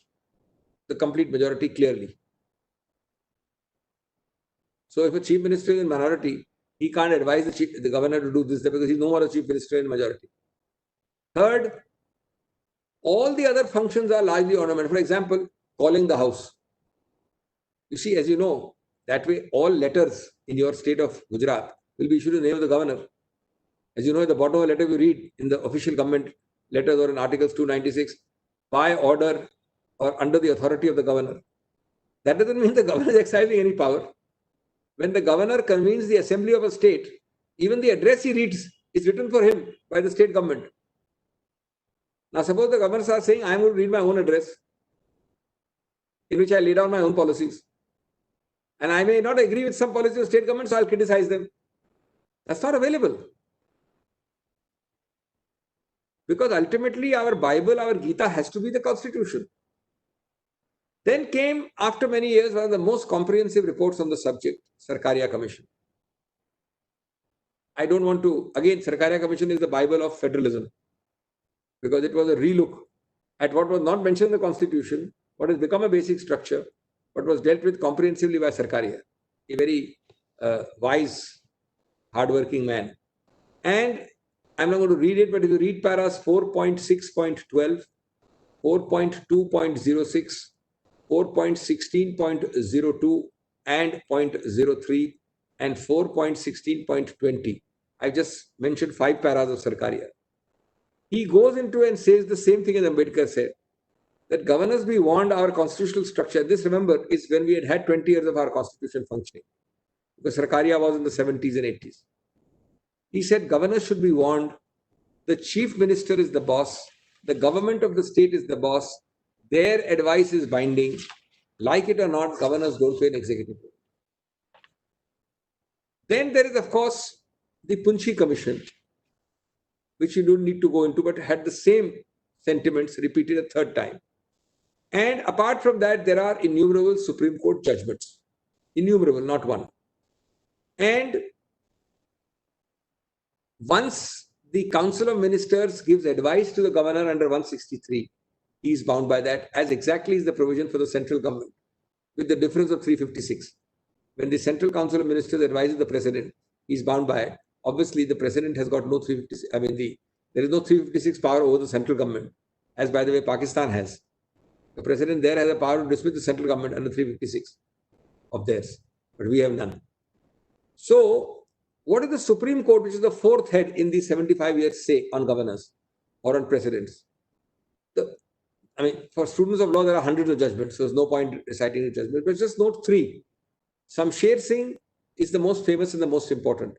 the complete majority clearly. So if a chief minister is in minority, he can't advise the governor to do this because he's no more a chief minister in majority. Third, all the other functions are largely ornamental. For example, calling the house. You see, as you know, that way all letters in your state of Gujarat will be issued in the name of the governor. As you know, at the bottom of a letter you read in the official government letters or in Articles 296, by order or under the authority of the governor. That doesn't mean the governor is exercising any power. When the governor convenes the assembly of a state, even the address he reads is written for him by the state government. Now, suppose the governors are saying, I am going to read my own address, in which I lay down my own policies. And I may not agree with some policies of state government, so I'll criticize them. That's not available. Because ultimately, our Bible, our Gita has to be the constitution. Then came, after many years, one of the most comprehensive reports on the subject, Sarkaria Commission. I don't want to, again, Sarkaria Commission is the Bible of federalism, because it was a relook at what was not mentioned in the constitution, what has become a basic structure, but was dealt with comprehensively by Sarkaria, a very wise, hardworking man. And I'm not going to read it, but if you read paras 4.6.12, 4.2.06, 4.16.02 and 0.03 and 4.16.20. I've just mentioned 5 paras of Sarkaria. He goes into and says the same thing as Ambedkar said, that governors be warned our constitutional structure. This, remember, is when we had 20 years of our constitution functioning, because Sarkaria was in the 70s and 80s. He said governors should be warned, the chief minister is the boss, the government of the state is the boss, their advice is binding. Like it or not, governors don't play an executive role. Then there is, of course, the Punchi Commission, which you don't need to go into, but had the same sentiments repeated a third time. And apart from that, there are innumerable Supreme Court judgments. innumerable, not one. And once the Council of Ministers gives advice to the governor under 163, he is bound by that, as exactly is the provision for the central government, with the difference of 356. When the Central Council of Ministers advises the president, he is bound by it. Obviously, the president has got no 356. I mean, there is no 356 power over the central government, as by the way Pakistan has. The president there has a power to dismiss the central government under 356 of theirs, but we have none. So, what is the Supreme Court, which is the fourth head in the 75 years, say on governors or on presidents? I mean, for students of law, there are hundreds of judgments, so there's no point reciting the judgment, but just note three. Shamsher Singh is the most famous and the most important.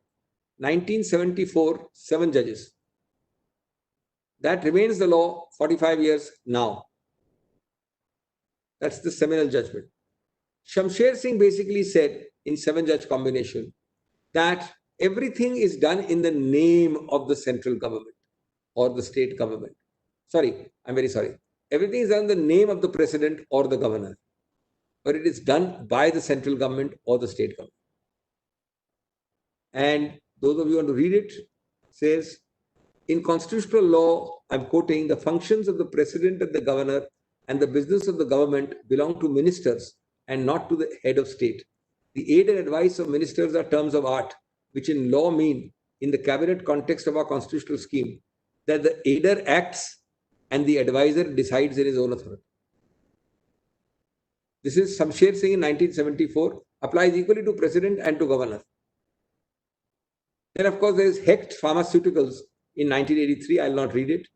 1974, 7 judges. That remains the law 45 years now. That's the seminal judgment. Shamsher Singh basically said in 7-judge combination that everything is done in the name of the central government or the state government. Sorry, I'm very sorry. Everything is done in the name of the president or the governor, but it is done by the central government or the state government. And those of you who want to read it, says, in constitutional law, I'm quoting, the functions of the president and the governor and the business of the government belong to ministers and not to the head of state. The aid and advice of ministers are terms of art, which in law mean, in the cabinet context of our constitutional scheme, that the aider acts and the advisor decides in his own authority. This is Shamsher Singh in 1974, applies equally to president and to governor. Then, of course, there is Hecht Pharmaceuticals in 1983. I'll not read it.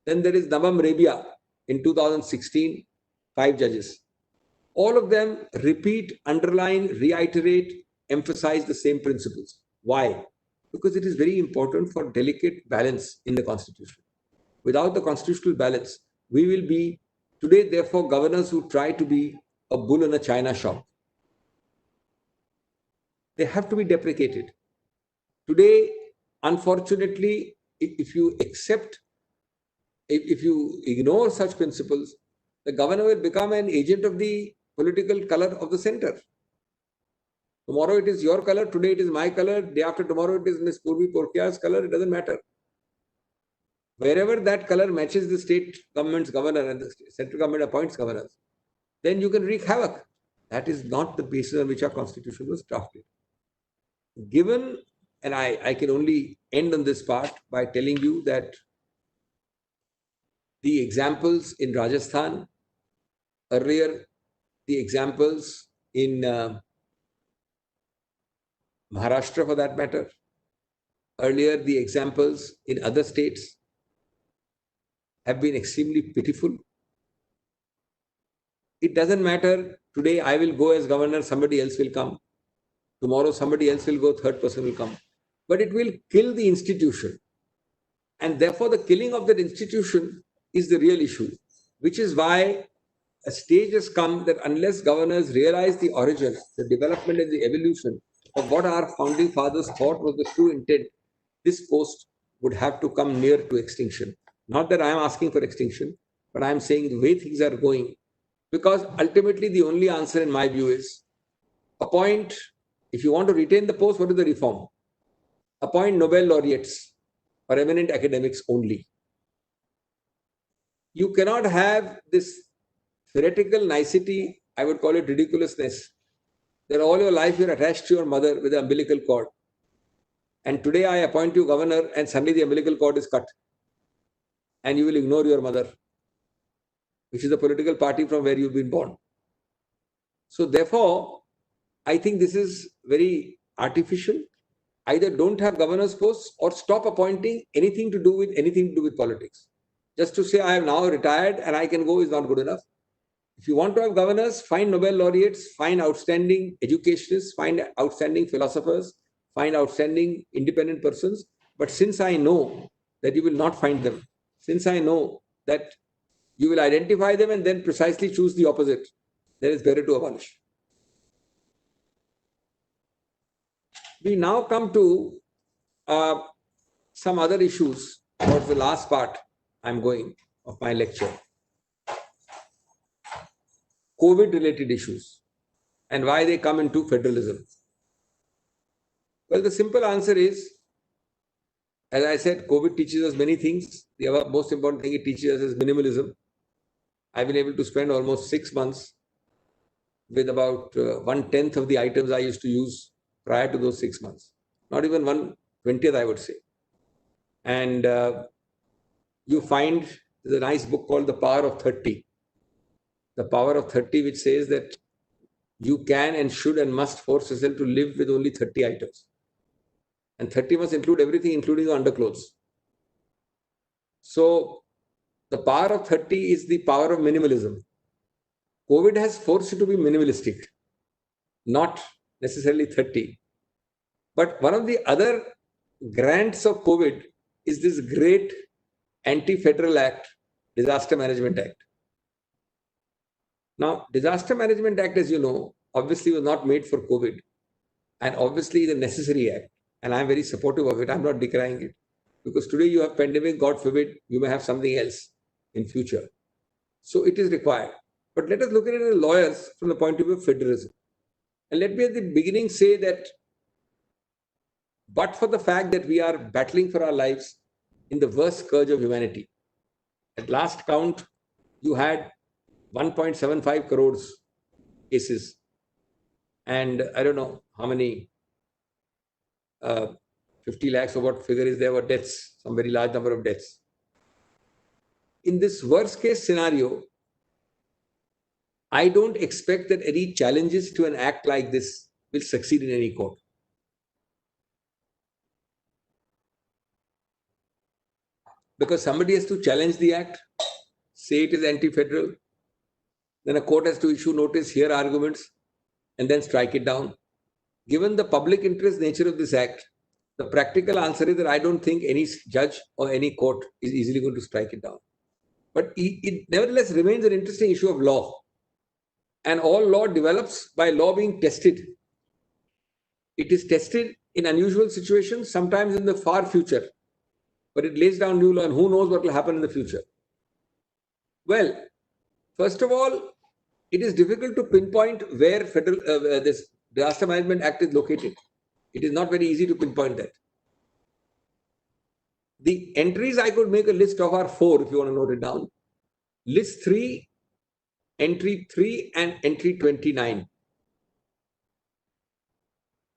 Then there is Nawam Rebia in 2016, 5 judges. All of them repeat, underline, reiterate, emphasize the same principles. Why? Because it is very important for delicate balance in the Constitution. Without the constitutional balance, we will be today, therefore, governors who try to be a bull in a china shop. They have to be deprecated. Today, unfortunately, if you ignore such principles, the governor will become an agent of the political color of the center. Tomorrow it is your color, today it is my color, day after tomorrow it is Ms. Purvi Porkia's color, it doesn't matter. Wherever that color matches the state government's governor and the central government appoints governors, then you can wreak havoc. That is not the basis on which our constitution was drafted. Given, and I can only end on this part by telling you that the examples in Rajasthan, earlier the examples in Maharashtra for that matter, earlier the examples in other states have been extremely pitiful. It doesn't matter, today I will go as governor, somebody else will come. Tomorrow somebody else will go, third person will come. But it will kill the institution. And therefore the killing of that institution is the real issue, which is why a stage has come that unless governors realize the origin, the development and the evolution of what our founding fathers thought was the true intent, this post would have to come near to extinction. Not that I am asking for extinction, but I am saying the way things are going, because ultimately the only answer in my view is appoint, if you want to retain the post, what is the reform? Appoint Nobel laureates or eminent academics only. You cannot have this theoretical nicety, I would call it ridiculousness, that all your life you're attached to your mother with the umbilical cord. And today I appoint you governor and suddenly the umbilical cord is cut. And you will ignore your mother, which is the political party from where you've been born. So therefore, I think this is very artificial. Either don't have governors posts or stop appointing anything to do with politics. Just to say I have now retired and I can go is not good enough. If you want to have governors, find Nobel laureates, find outstanding educationists, find outstanding philosophers, find outstanding independent persons. But since I know that you will not find them, since I know that you will identify them and then precisely choose the opposite, then it's better to abolish. We now come to some other issues towards the last part I'm going of my lecture. COVID-related issues. and why they come into federalism? Well, the simple answer is, as I said, COVID teaches us many things. The most important thing it teaches us is minimalism. I've been able to spend almost 6 months with about 1/10 of the items I used to use prior to those 6 months. Not even 1/20th, I would say. And you find there's a nice book called The Power of 30. The Power of 30, which says that you can and should and must force yourself to live with only 30 items. And 30 must include everything, including your underclothes. So the power of 30 is the power of minimalism. COVID has forced you to be minimalistic, not necessarily 30. But one of the other grants of COVID is this great anti-federal act, Disaster Management Act. Now, Disaster Management Act, as you know, obviously was not made for COVID, and obviously the necessary act. And I'm very supportive of it. I'm not decrying it. Because today you have pandemic, God forbid, you may have something else in future. So it is required. But let us look at it as lawyers from the point of view of federalism. And let me at the beginning say that, but for the fact that we are battling for our lives in the worst scourge of humanity, at last count, you had 1.75 crores cases. And I don't know how many, 50 lakhs or what figure is there were deaths, some very large number of deaths. In this worst case scenario, I don't expect that any challenges to an act like this will succeed in any court. Because somebody has to challenge the act, say it is anti-federal, then a court has to issue notice, hear arguments, and then strike it down. Given the public interest nature of this act, the practical answer is that I don't think any judge or any court is easily going to strike it down. But it nevertheless remains an interesting issue of law. And all law develops by law being tested. It is tested in unusual situations, sometimes in the far future. But it lays down new law, and who knows what will happen in the future. Well, first of all, it is difficult to pinpoint where this Disaster Management Act is located. It is not very easy to pinpoint that. The entries I could make a list of are 4, if you want to note it down. List 3, entry 3, and entry 29.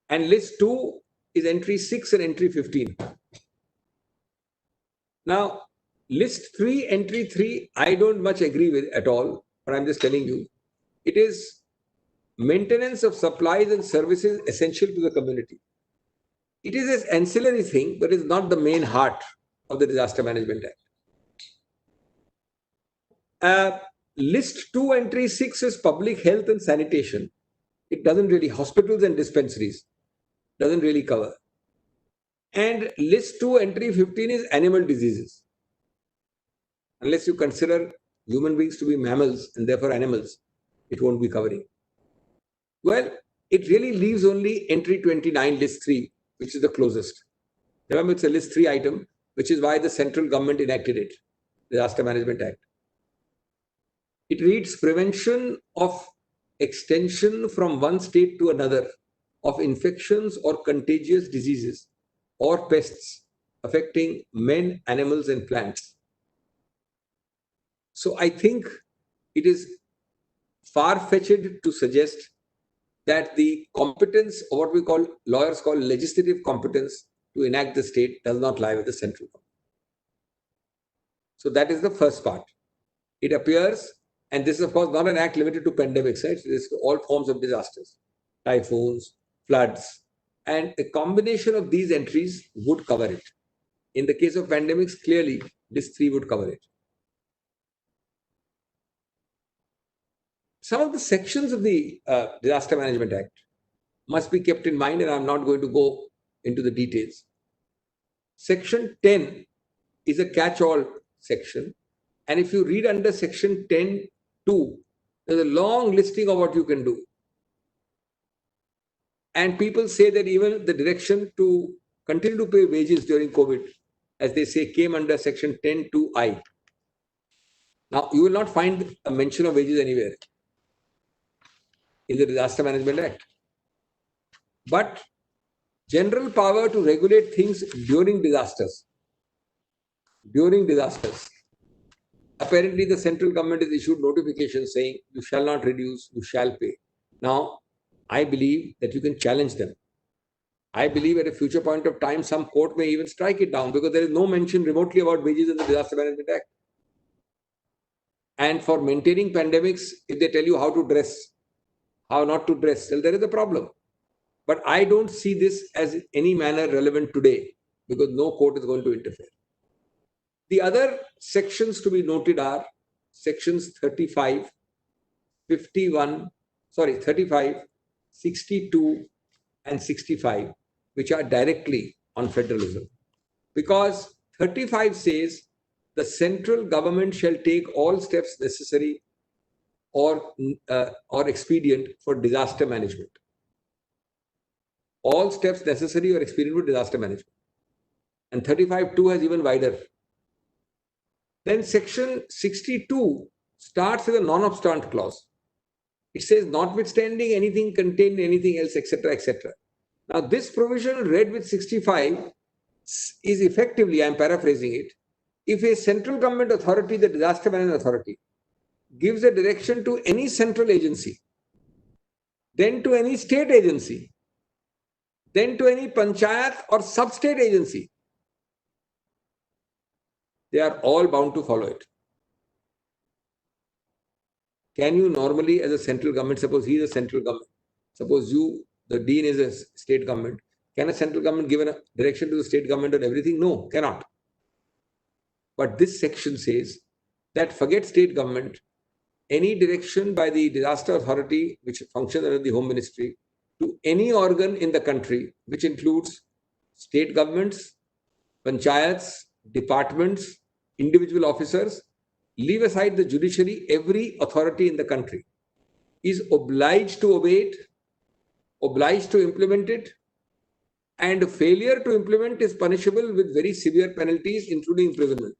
And list 2 is entry 6 and entry 15. Now, list 3, entry 3, I don't much agree with at all, but I'm just telling you. It is maintenance of supplies and services essential to the community. It is an ancillary thing, but it's not the main heart of the Disaster Management Act. List 2, entry 6 is public health and sanitation. It doesn't really, hospitals and dispensaries, doesn't really cover. And list 2, entry 15 is animal diseases. Unless you consider human beings to be mammals and therefore animals, it won't be covering. Well, it really leaves only entry 29, list 3, which is the closest. Remember, it's a list 3 item, which is why the central government enacted it, the Disaster Management Act. It reads prevention of extension from one state to another of infections or contagious diseases or pests affecting men, animals, and plants. So I think it is far-fetched to suggest that the competence, or what we call, lawyers call legislative competence to enact the state, does not lie with the central government. So that is the first part. It appears, and this is of course not an act limited to pandemics, right? It is to all forms of disasters, typhoons, floods, and a combination of these entries would cover it. In the case of pandemics, clearly list 3 would cover it. Some of the sections of the Disaster Management Act must be kept in mind, and I'm not going to go into the details. Section 10 is a catch-all section, and if you read under section 10(2), there's a long listing of what you can do. And people say that even the direction to continue to pay wages during COVID, as they say, came under section 10(2)(I). Now, you will not find a mention of wages anywhere. in the Disaster Management Act. But general power to regulate things during disasters. Apparently, the central government has issued notifications saying you shall not reduce, you shall pay. Now, I believe that you can challenge them. I believe at a future point of time, some court may even strike it down because there is no mention remotely about wages in the Disaster Management Act. And for maintaining pandemics, if they tell you how to dress, how not to dress, well, there is a problem. But I don't see this as in any manner relevant today because no court is going to interfere. The other sections to be noted are sections 35, 62, and 65, which are directly on federalism. Because 35 says the central government shall take all steps necessary or expedient for disaster management. All steps necessary or expedient for disaster management. And 35.2 has even wider. Then section 62 starts with a non-obstant clause. It says, notwithstanding anything contained in anything else, etc., etc. Now, this provision read with 65 is effectively, I'm paraphrasing it, if a central government authority, the Disaster Management Authority, gives a direction to any central agency, then to any state agency, then to any panchayat or sub-state agency, they are all bound to follow it. Can you normally, as a central government, suppose he is a central government, suppose you, the dean, is a state government, can a central government give a direction to the state government on everything? No, cannot. But this section says that forget state government, any direction by the disaster authority, which functions under the Home Ministry, to any organ in the country, which includes state governments, panchayats, departments, individual officers, leave aside the judiciary, every authority in the country is obliged to obey it, obliged to implement it, and failure to implement is punishable with very severe penalties, including imprisonment.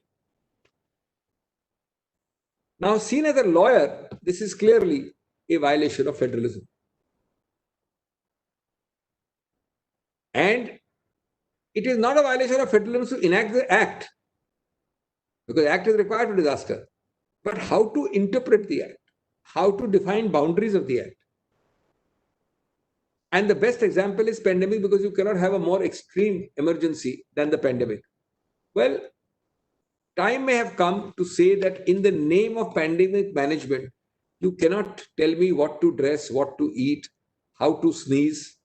Now, seen as a lawyer, this is clearly a violation of federalism. And it is not a violation of federalism to enact the act, because the act is required for disaster. But how to interpret the act, how to define boundaries of the act. And the best example is pandemic, because you cannot have a more extreme emergency than the pandemic. Well, time may have come to say that in the name of pandemic management, you cannot tell me what to dress, what to eat, how to sneeze,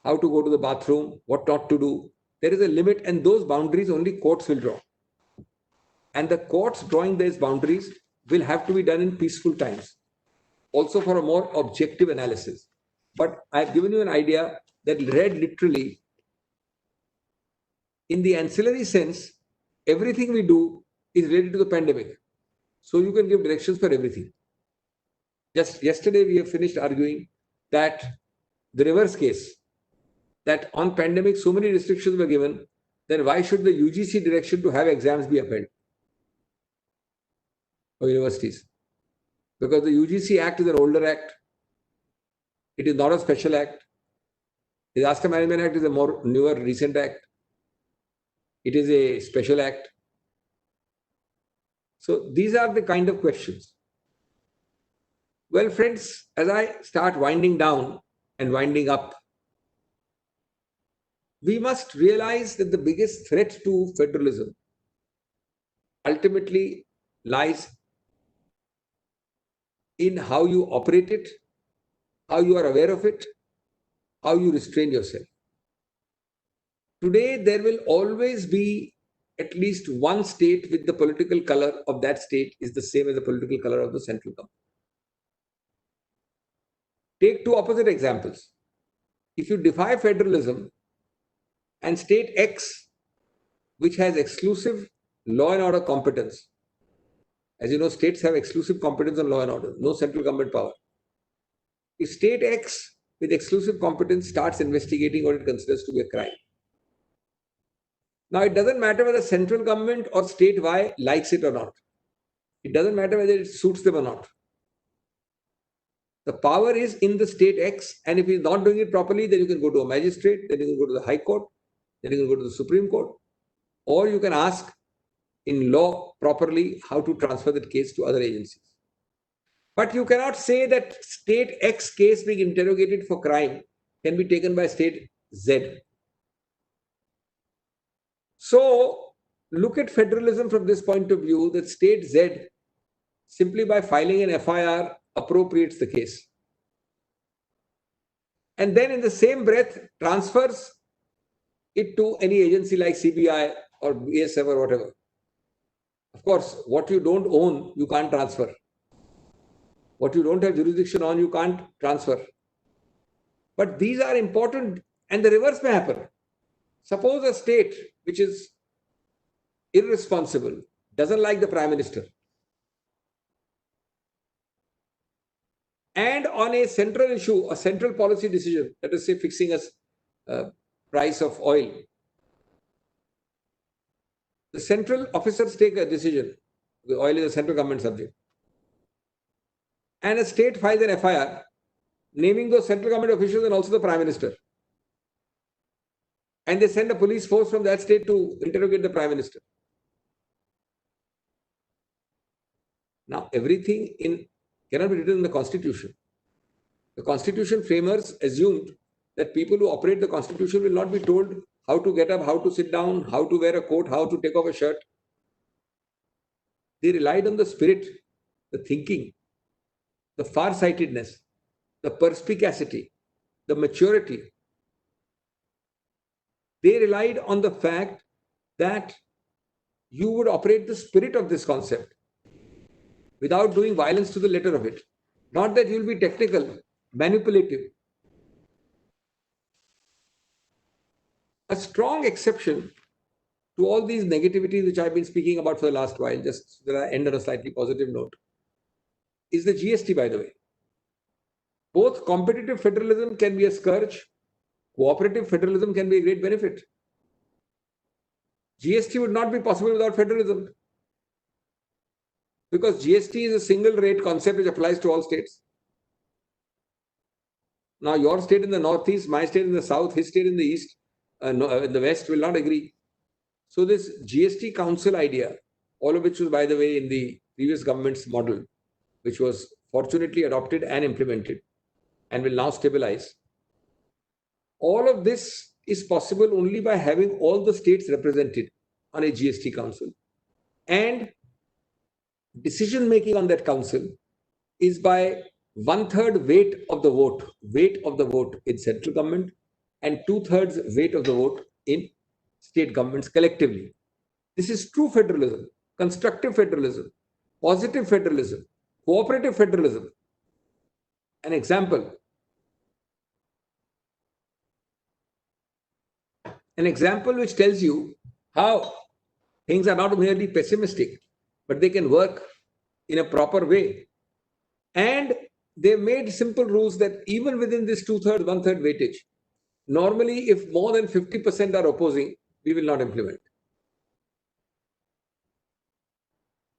how to go to the bathroom, what not to do. There is a limit, and those boundaries only courts will draw. And the courts drawing these boundaries will have to be done in peaceful times, also for a more objective analysis. But I've given you an idea that read literally, in the ancillary sense, everything we do is related to the pandemic. So you can give directions for everything. Just yesterday, we have finished arguing that the reverse case, that on pandemic, so many restrictions were given, then why should the UGC direction to have exams be upheld for universities? Because the UGC Act is an older act. It is not a special act. The Disaster Management Act is a more newer, recent act. It is a special act. So these are the kind of questions. Well, friends, as I start winding down and winding up, we must realize that the biggest threat to federalism ultimately lies in how you operate it, how you are aware of it, how you restrain yourself. Today, there will always be at least one state with the political color of that state is the same as the political color of the central government. Take two opposite examples. If you defy federalism and state X, which has exclusive law and order competence, as you know, states have exclusive competence on law and order, no central government power. If state X with exclusive competence starts investigating what it considers to be a crime, now it doesn't matter whether central government or state Y likes it or not. It doesn't matter whether it suits them or not. The power is in the state X, and if he's not doing it properly, then you can go to a magistrate, then you can go to the High Court, then you can go to the Supreme Court, or you can ask in law properly how to transfer that case to other agencies. But you cannot say that state X case being interrogated for crime can be taken by state Z. So look at federalism from this point of view, that state Z, simply by filing an FIR, appropriates the case. And then in the same breath, transfers it to any agency like CBI or BSF or whatever. Of course, what you don't own, you can't transfer. What you don't have jurisdiction on, you can't transfer. But these are important, and the reverse may happen. Suppose a state which is irresponsible, doesn't like the Prime Minister, and on a central issue, a central policy decision, let us say fixing a price of oil, the central officers take a decision. The oil is a central government subject. And a state files an FIR naming those central government officials and also the Prime Minister. And they send a police force from that state to interrogate the Prime Minister. Now, everything cannot be written in the Constitution. The Constitution framers assumed that people who operate the Constitution will not be told how to get up, how to sit down, how to wear a coat, how to take off a shirt. They relied on the spirit, the thinking, the far-sightedness, the perspicacity, the maturity. They relied on the fact that you would operate the spirit of this concept without doing violence to the letter of it. Not that you'll be technical, manipulative. A strong exception to all these negativities which I've been speaking about for the last while, just so that I end on a slightly positive note, is the GST, by the way. Both competitive federalism can be a scourge, cooperative federalism can be a great benefit. GST would not be possible without federalism, because GST is a single rate concept which applies to all states. Now, your state in the northeast, my state in the south, his state in the east, in the west will not agree. So this GST council idea, all of which was, by the way, in the previous government's model, which was fortunately adopted and implemented and will now stabilize. All of this is possible only by having all the states represented on a GST council. And decision making on that council is by 1/3 weight of the vote in central government and 2/3 weight of the vote in state governments collectively. This is true federalism, constructive federalism, positive federalism, cooperative federalism. An example which tells you how things are not merely pessimistic, but they can work in a proper way. And they've made simple rules that even within this 2/3, 1/3 weightage, normally if more than 50% are opposing, we will not implement.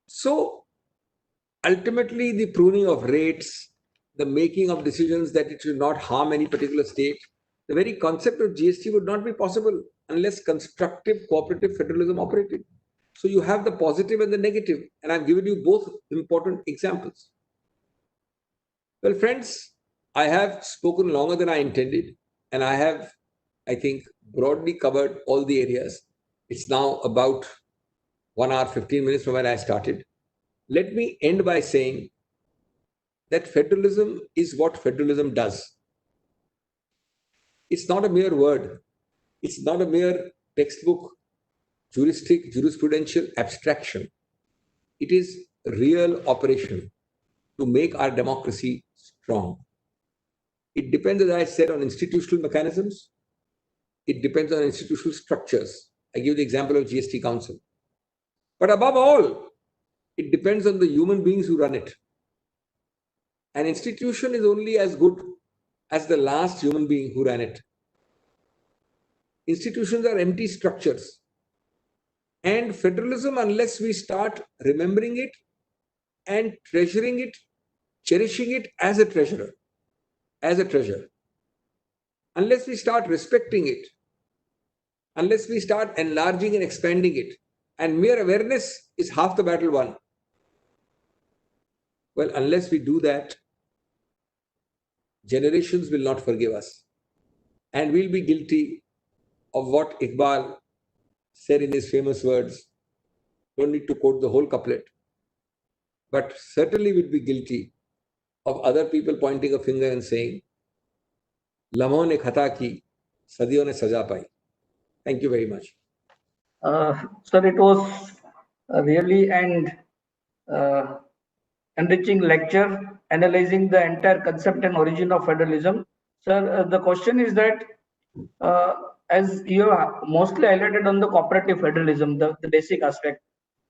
So ultimately, the pruning of rates, the making of decisions that it should not harm any particular state, the very concept of GST would not be possible unless constructive cooperative federalism operated. So you have the positive and the negative, and I've given you both important examples. Well, friends, I have spoken longer than I intended, and I have, I think, broadly covered all the areas. It's now about 1 hour, 15 minutes from when I started. Let me end by saying that federalism is what federalism does. It's not a mere word. It's not a mere textbook, jurisprudential abstraction. It is real operation to make our democracy strong. It depends, as I said, on institutional mechanisms. It depends on institutional structures. I give the example of GST Council. But above all, it depends on the human beings who run it. An institution is only as good as the last human being who ran it. Institutions are empty structures. And federalism, unless we start remembering it and treasuring it, cherishing it as a treasure. Unless we start respecting it, unless we start enlarging and expanding it, and mere awareness is half the battle won. Well, unless we do that, generations will not forgive us. And we'll be guilty of what Iqbal said in his famous words. Don't need to quote the whole couplet, but certainly we'll be guilty of other people pointing a finger and saying, लम्हों ने खता की, सदियों ने सजा पाई. Thank you very much. Sir, it was really an enriching lecture analyzing the entire concept and origin of federalism. Sir, the question is that as you have mostly highlighted on the cooperative federalism, the basic aspect,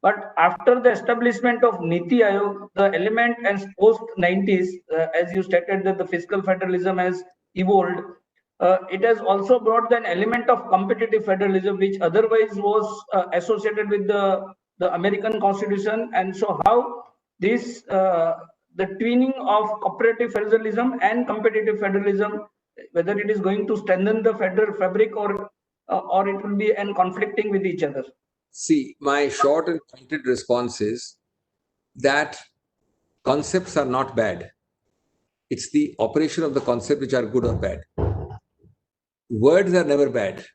but after the establishment of Niti Aayog, the element and post 90s, as you stated that the fiscal federalism has evolved, it has also brought an element of competitive federalism, which otherwise was associated with the American Constitution. And so how this, the twinning of cooperative federalism and competitive federalism, whether it is going to strengthen the federal fabric or it will be conflicting with each other? See, my short and pointed response is that concepts are not bad. It's the operation of the concept which are good or bad. Words are never bad.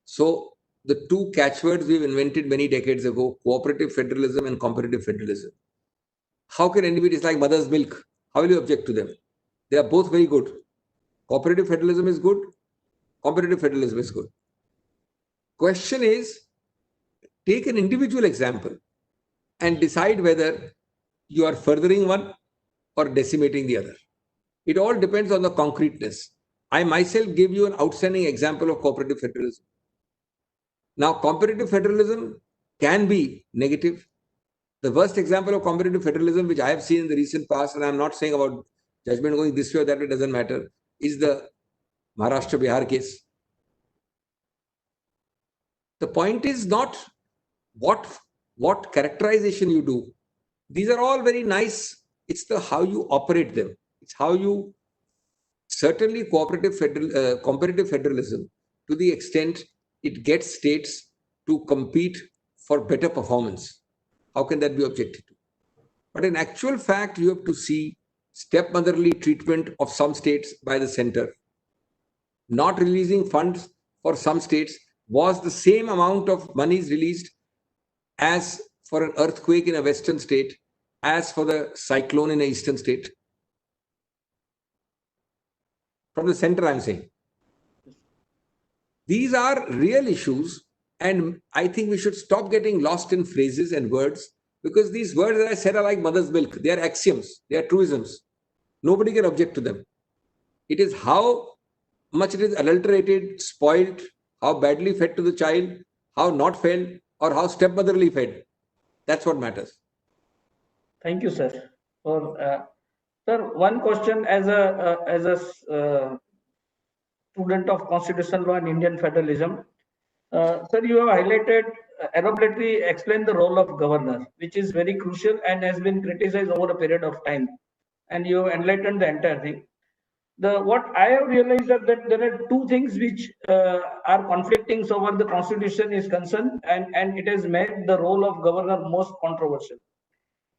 So the two catchwords we've invented many decades ago, cooperative federalism and competitive federalism. How can anybody, it's like mother's milk. How will you object to them? They are both very good. Cooperative federalism is good. Competitive federalism is good. Question is, take an individual example and decide whether you are furthering one or decimating the other. It all depends on the concreteness. I myself gave you an outstanding example of cooperative federalism. Now, competitive federalism can be negative. The worst example of competitive federalism, which I have seen in the recent past, and I'm not saying about judgment going this way or that way, doesn't matter, is the Maharashtra-Bihar case. The point is not what characterization you do. These are all very nice. It's the how you operate them. It's how you certainly competitive federalism, to the extent it gets states to compete for better performance. How can that be objected to? But in actual fact, you have to see stepmotherly treatment of some states by the center. Not releasing funds for some states was the same amount of monies released as for an earthquake in a western state, as for the cyclone in an eastern state. From the center, I'm saying. These are real issues, and I think we should stop getting lost in phrases and words, because these words, as I said, are like mother's milk. They are axioms. They are truisms. Nobody can object to them. It is how much it is adulterated, spoiled, how badly fed to the child, how not fed, or how stepmotherly fed. That's what matters. Thank you, sir. Sir, one question as a student of constitutional law and Indian federalism. Sir, you have highlighted, elaborately explained the role of governor, which is very crucial and has been criticized over a period of time. And you have enlightened the entire thing. What I have realized is that there are two things which are conflicting so far the constitution is concerned, and it has made the role of governor most controversial.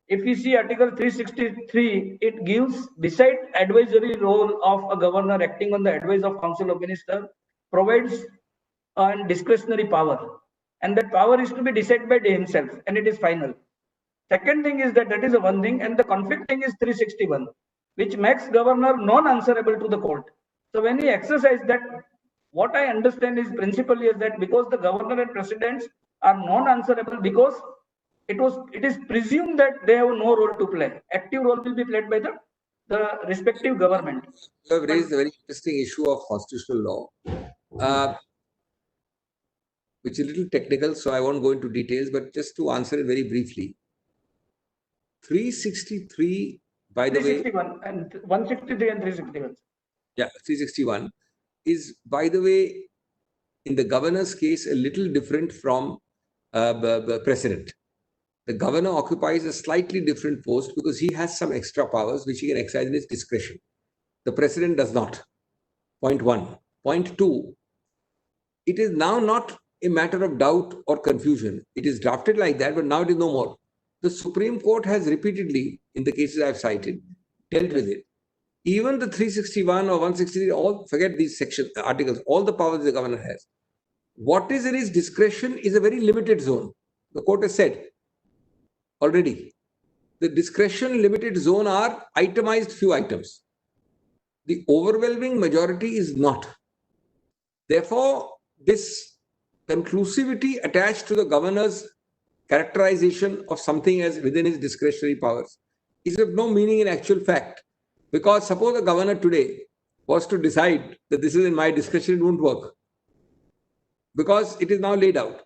If we see Article 363, it gives, beside advisory role of a governor acting on the advice of Council of Ministers, provides discretionary power, and that power is to be decided by himself, and it is final. Second thing is that is a one thing, and the conflict thing is 361, which makes governor non-answerable to the court. So when he exercises that, what I understand is principally is that because the governor and presidents are non-answerable, because it is presumed that they have no role to play. Active role will be played by the respective government. You have raised a very interesting issue of constitutional law, which is a little technical, so I won't go into details, but just to answer it very briefly. 363, by the way, and 163 and 361. Yeah, 361 is, by the way, in the governor's case, a little different from the president. the governor occupies a slightly different post because he has some extra powers which he can exercise in his discretion. The president does not. Point one. Point two, it is now not a matter of doubt or confusion. It is drafted like that, but now it is no more. The Supreme Court has repeatedly, in the cases I've cited, dealt with it. Even the 361 or 163, all forget these section articles, all the powers the governor has. What is in his discretion is a very limited zone. The court has said already. The discretion limited zone are itemized few items. The overwhelming majority is not. Therefore, this conclusivity attached to the governor's characterization of something as within his discretionary powers is of no meaning in actual fact. Because suppose the governor today was to decide that this is in my discretion, it won't work. Because it is now laid out.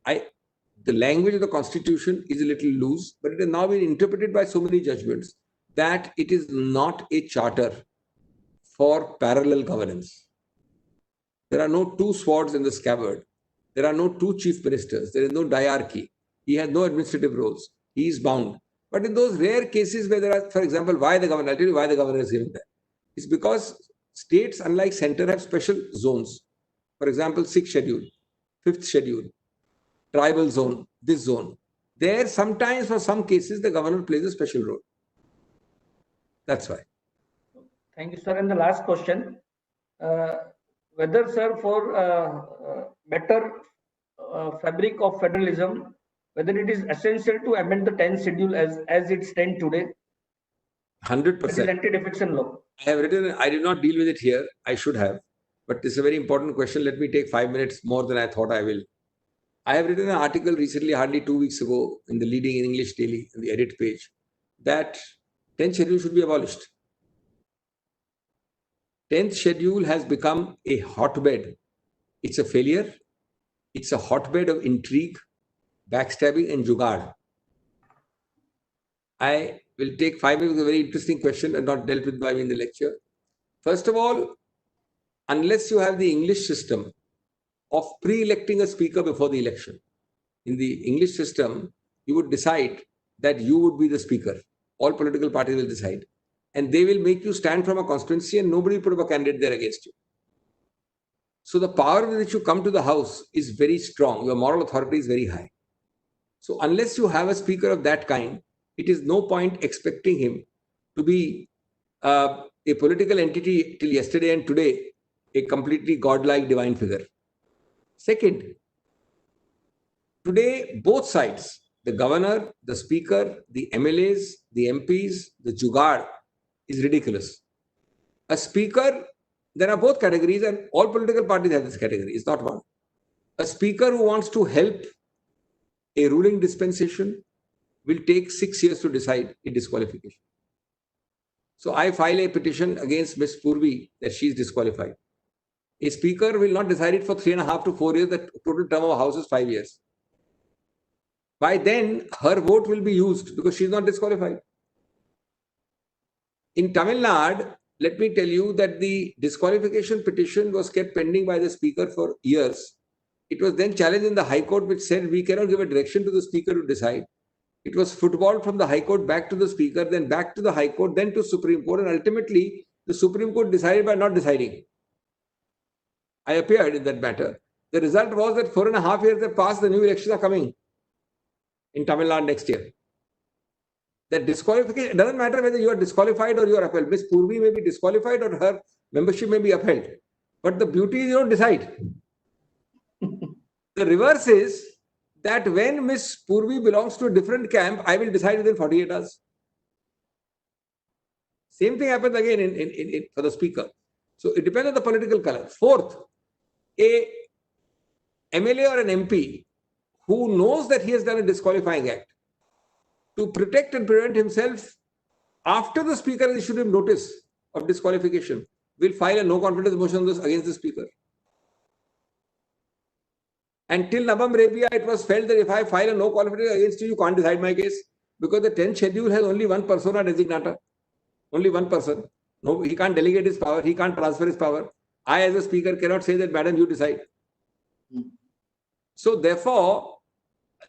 The language of the constitution is a little loose, but it has now been interpreted by so many judgments that it is not a charter for parallel governance. There are no two swords in the scabbard. There are no two chief ministers. There is no diarchy. He has no administrative roles. He is bound. But in those rare cases where there are, for example, why the governor, I'll tell you why the governor is given that. It's because states, unlike center, have special zones. For example, 6th schedule, 5th schedule, tribal zone, this zone. There, sometimes for some cases, the governor plays a special role. That's why. Thank you, sir. And the last question, whether, sir, for better fabric of federalism, whether it is essential to amend the 10th schedule as it stands today? 100%. It is anti-defection law. I have written, I did not deal with it here. I should have. But this is a very important question. Let me take 5 minutes more than I thought I will. I have written an article recently, hardly 2 weeks ago, in the leading English daily, in the edit page, that 10th schedule should be abolished. 10th schedule has become a hotbed. It's a failure. It's a hotbed of intrigue, backstabbing, and jugaad. I will take 5 minutes. It's a very interesting question and not dealt with by me in the lecture. First of all, unless you have the English system of pre-electing a speaker before the election, in the English system, you would decide that you would be the speaker. All political parties will decide. And they will make you stand from a constituency and nobody will put up a candidate there against you. So the power with which you come to the house is very strong. Your moral authority is very high. So unless you have a speaker of that kind, it is no point expecting him to be a political entity till yesterday and today, a completely godlike divine figure. Second, today both sides, the governor, the speaker, the MLAs, the MPs, the jugaad, is ridiculous. A speaker, there are both categories and all political parties have this category. It's not one. A speaker who wants to help a ruling dispensation will take 6 years to decide a disqualification. So I file a petition against Ms. Purvi that she is disqualified. A speaker will not decide it for 3.5 to 4 years. The total term of a house is 5 years. By then, her vote will be used because she is not disqualified. In Tamil Nadu, let me tell you that the disqualification petition was kept pending by the speaker for years. It was then challenged in the High Court, which said we cannot give a direction to the speaker to decide. It was footballed from the High Court back to the speaker, then back to the High Court, then to Supreme Court, and ultimately the Supreme Court decided by not deciding. I appeared in that matter. The result was that 4.5 years have passed, the new elections are coming in Tamil Nadu next year. That disqualification, it doesn't matter whether you are disqualified or you are upheld. Ms. Purvi may be disqualified or her membership may be upheld. But the beauty is you don't decide. The reverse is that when Ms. Purvi belongs to a different camp, I will decide within 48 hours. Same thing happens again for the speaker. So it depends on the political color. Fourth, a MLA or an MP who knows that he has done a disqualifying act, to protect and prevent himself, after the speaker has issued him notice of disqualification, will file a no confidence motion against the speaker. And till Nabam Rebia, it was felt that if I file a no confidence against you, you can't decide my case, because the 10th schedule has only one persona designata, only one person. No, he can't delegate his power, he can't transfer his power. I, as a speaker, cannot say that, madam, you decide. So therefore,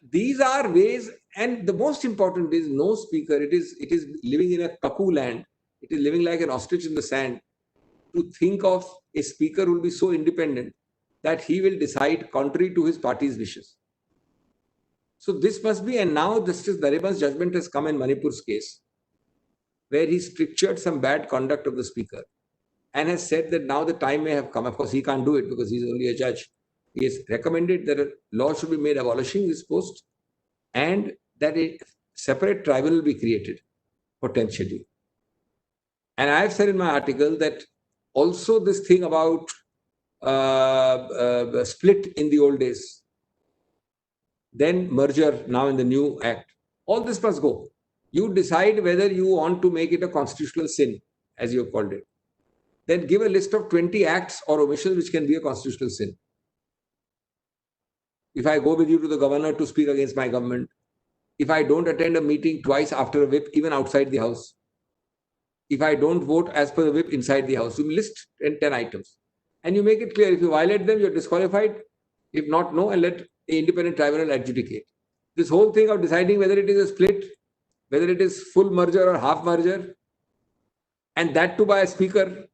these are ways And the most important is no speaker. It is living in a cuckoo land. It is living like an ostrich in the sand. To think of a speaker who will be so independent that he will decide contrary to his party's wishes. So this must be, and now Justice Nariman's judgment has come in Manipur's case, where he strictured some bad conduct of the speaker and has said that now the time may have come. Of course, he can't do it because he's only a judge. He has recommended that a law should be made abolishing this post and that a separate tribunal will be created, potentially. And I have said in my article that also this thing about split in the old days, then merger now in the new act, all this must go. You decide whether you want to make it a constitutional sin, as you have called it. Then give a list of 20 acts or omissions which can be a constitutional sin. If I go with you to the governor to speak against my government, if I don't attend a meeting twice after a whip, even outside the house, if I don't vote as per the whip inside the house, you list 10 items. And you make it clear, if you violate them, you're disqualified. If not, no, and let the independent tribunal adjudicate. This whole thing of deciding whether it is a split, whether it is full merger or half merger, and that too by a speaker.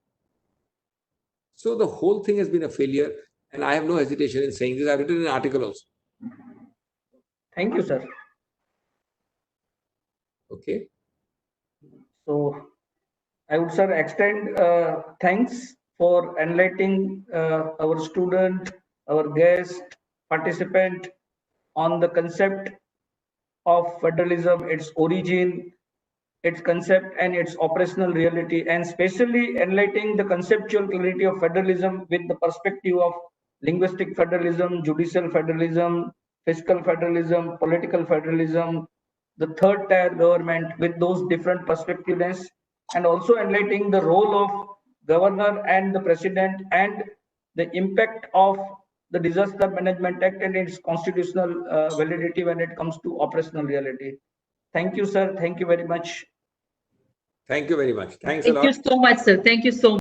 So the whole thing has been a failure, and I have no hesitation in saying this. I've written an article also. Thank you, sir. Okay. So I would, sir, extend thanks for enlightening our student, our guest, participant on the concept of federalism, its origin, its concept and its operational reality, and especially enlightening the conceptual clarity of federalism with the perspective of linguistic federalism, judicial federalism, fiscal federalism, political federalism, the third tier government with those different perspectives, and also enlightening the role of governor and the president and the impact of the Disaster Management Act and its constitutional validity when it comes to operational reality. Thank you, sir. Thank you very much. Thank you very much. Thanks a lot. Thank you so much, sir. Thank you so much.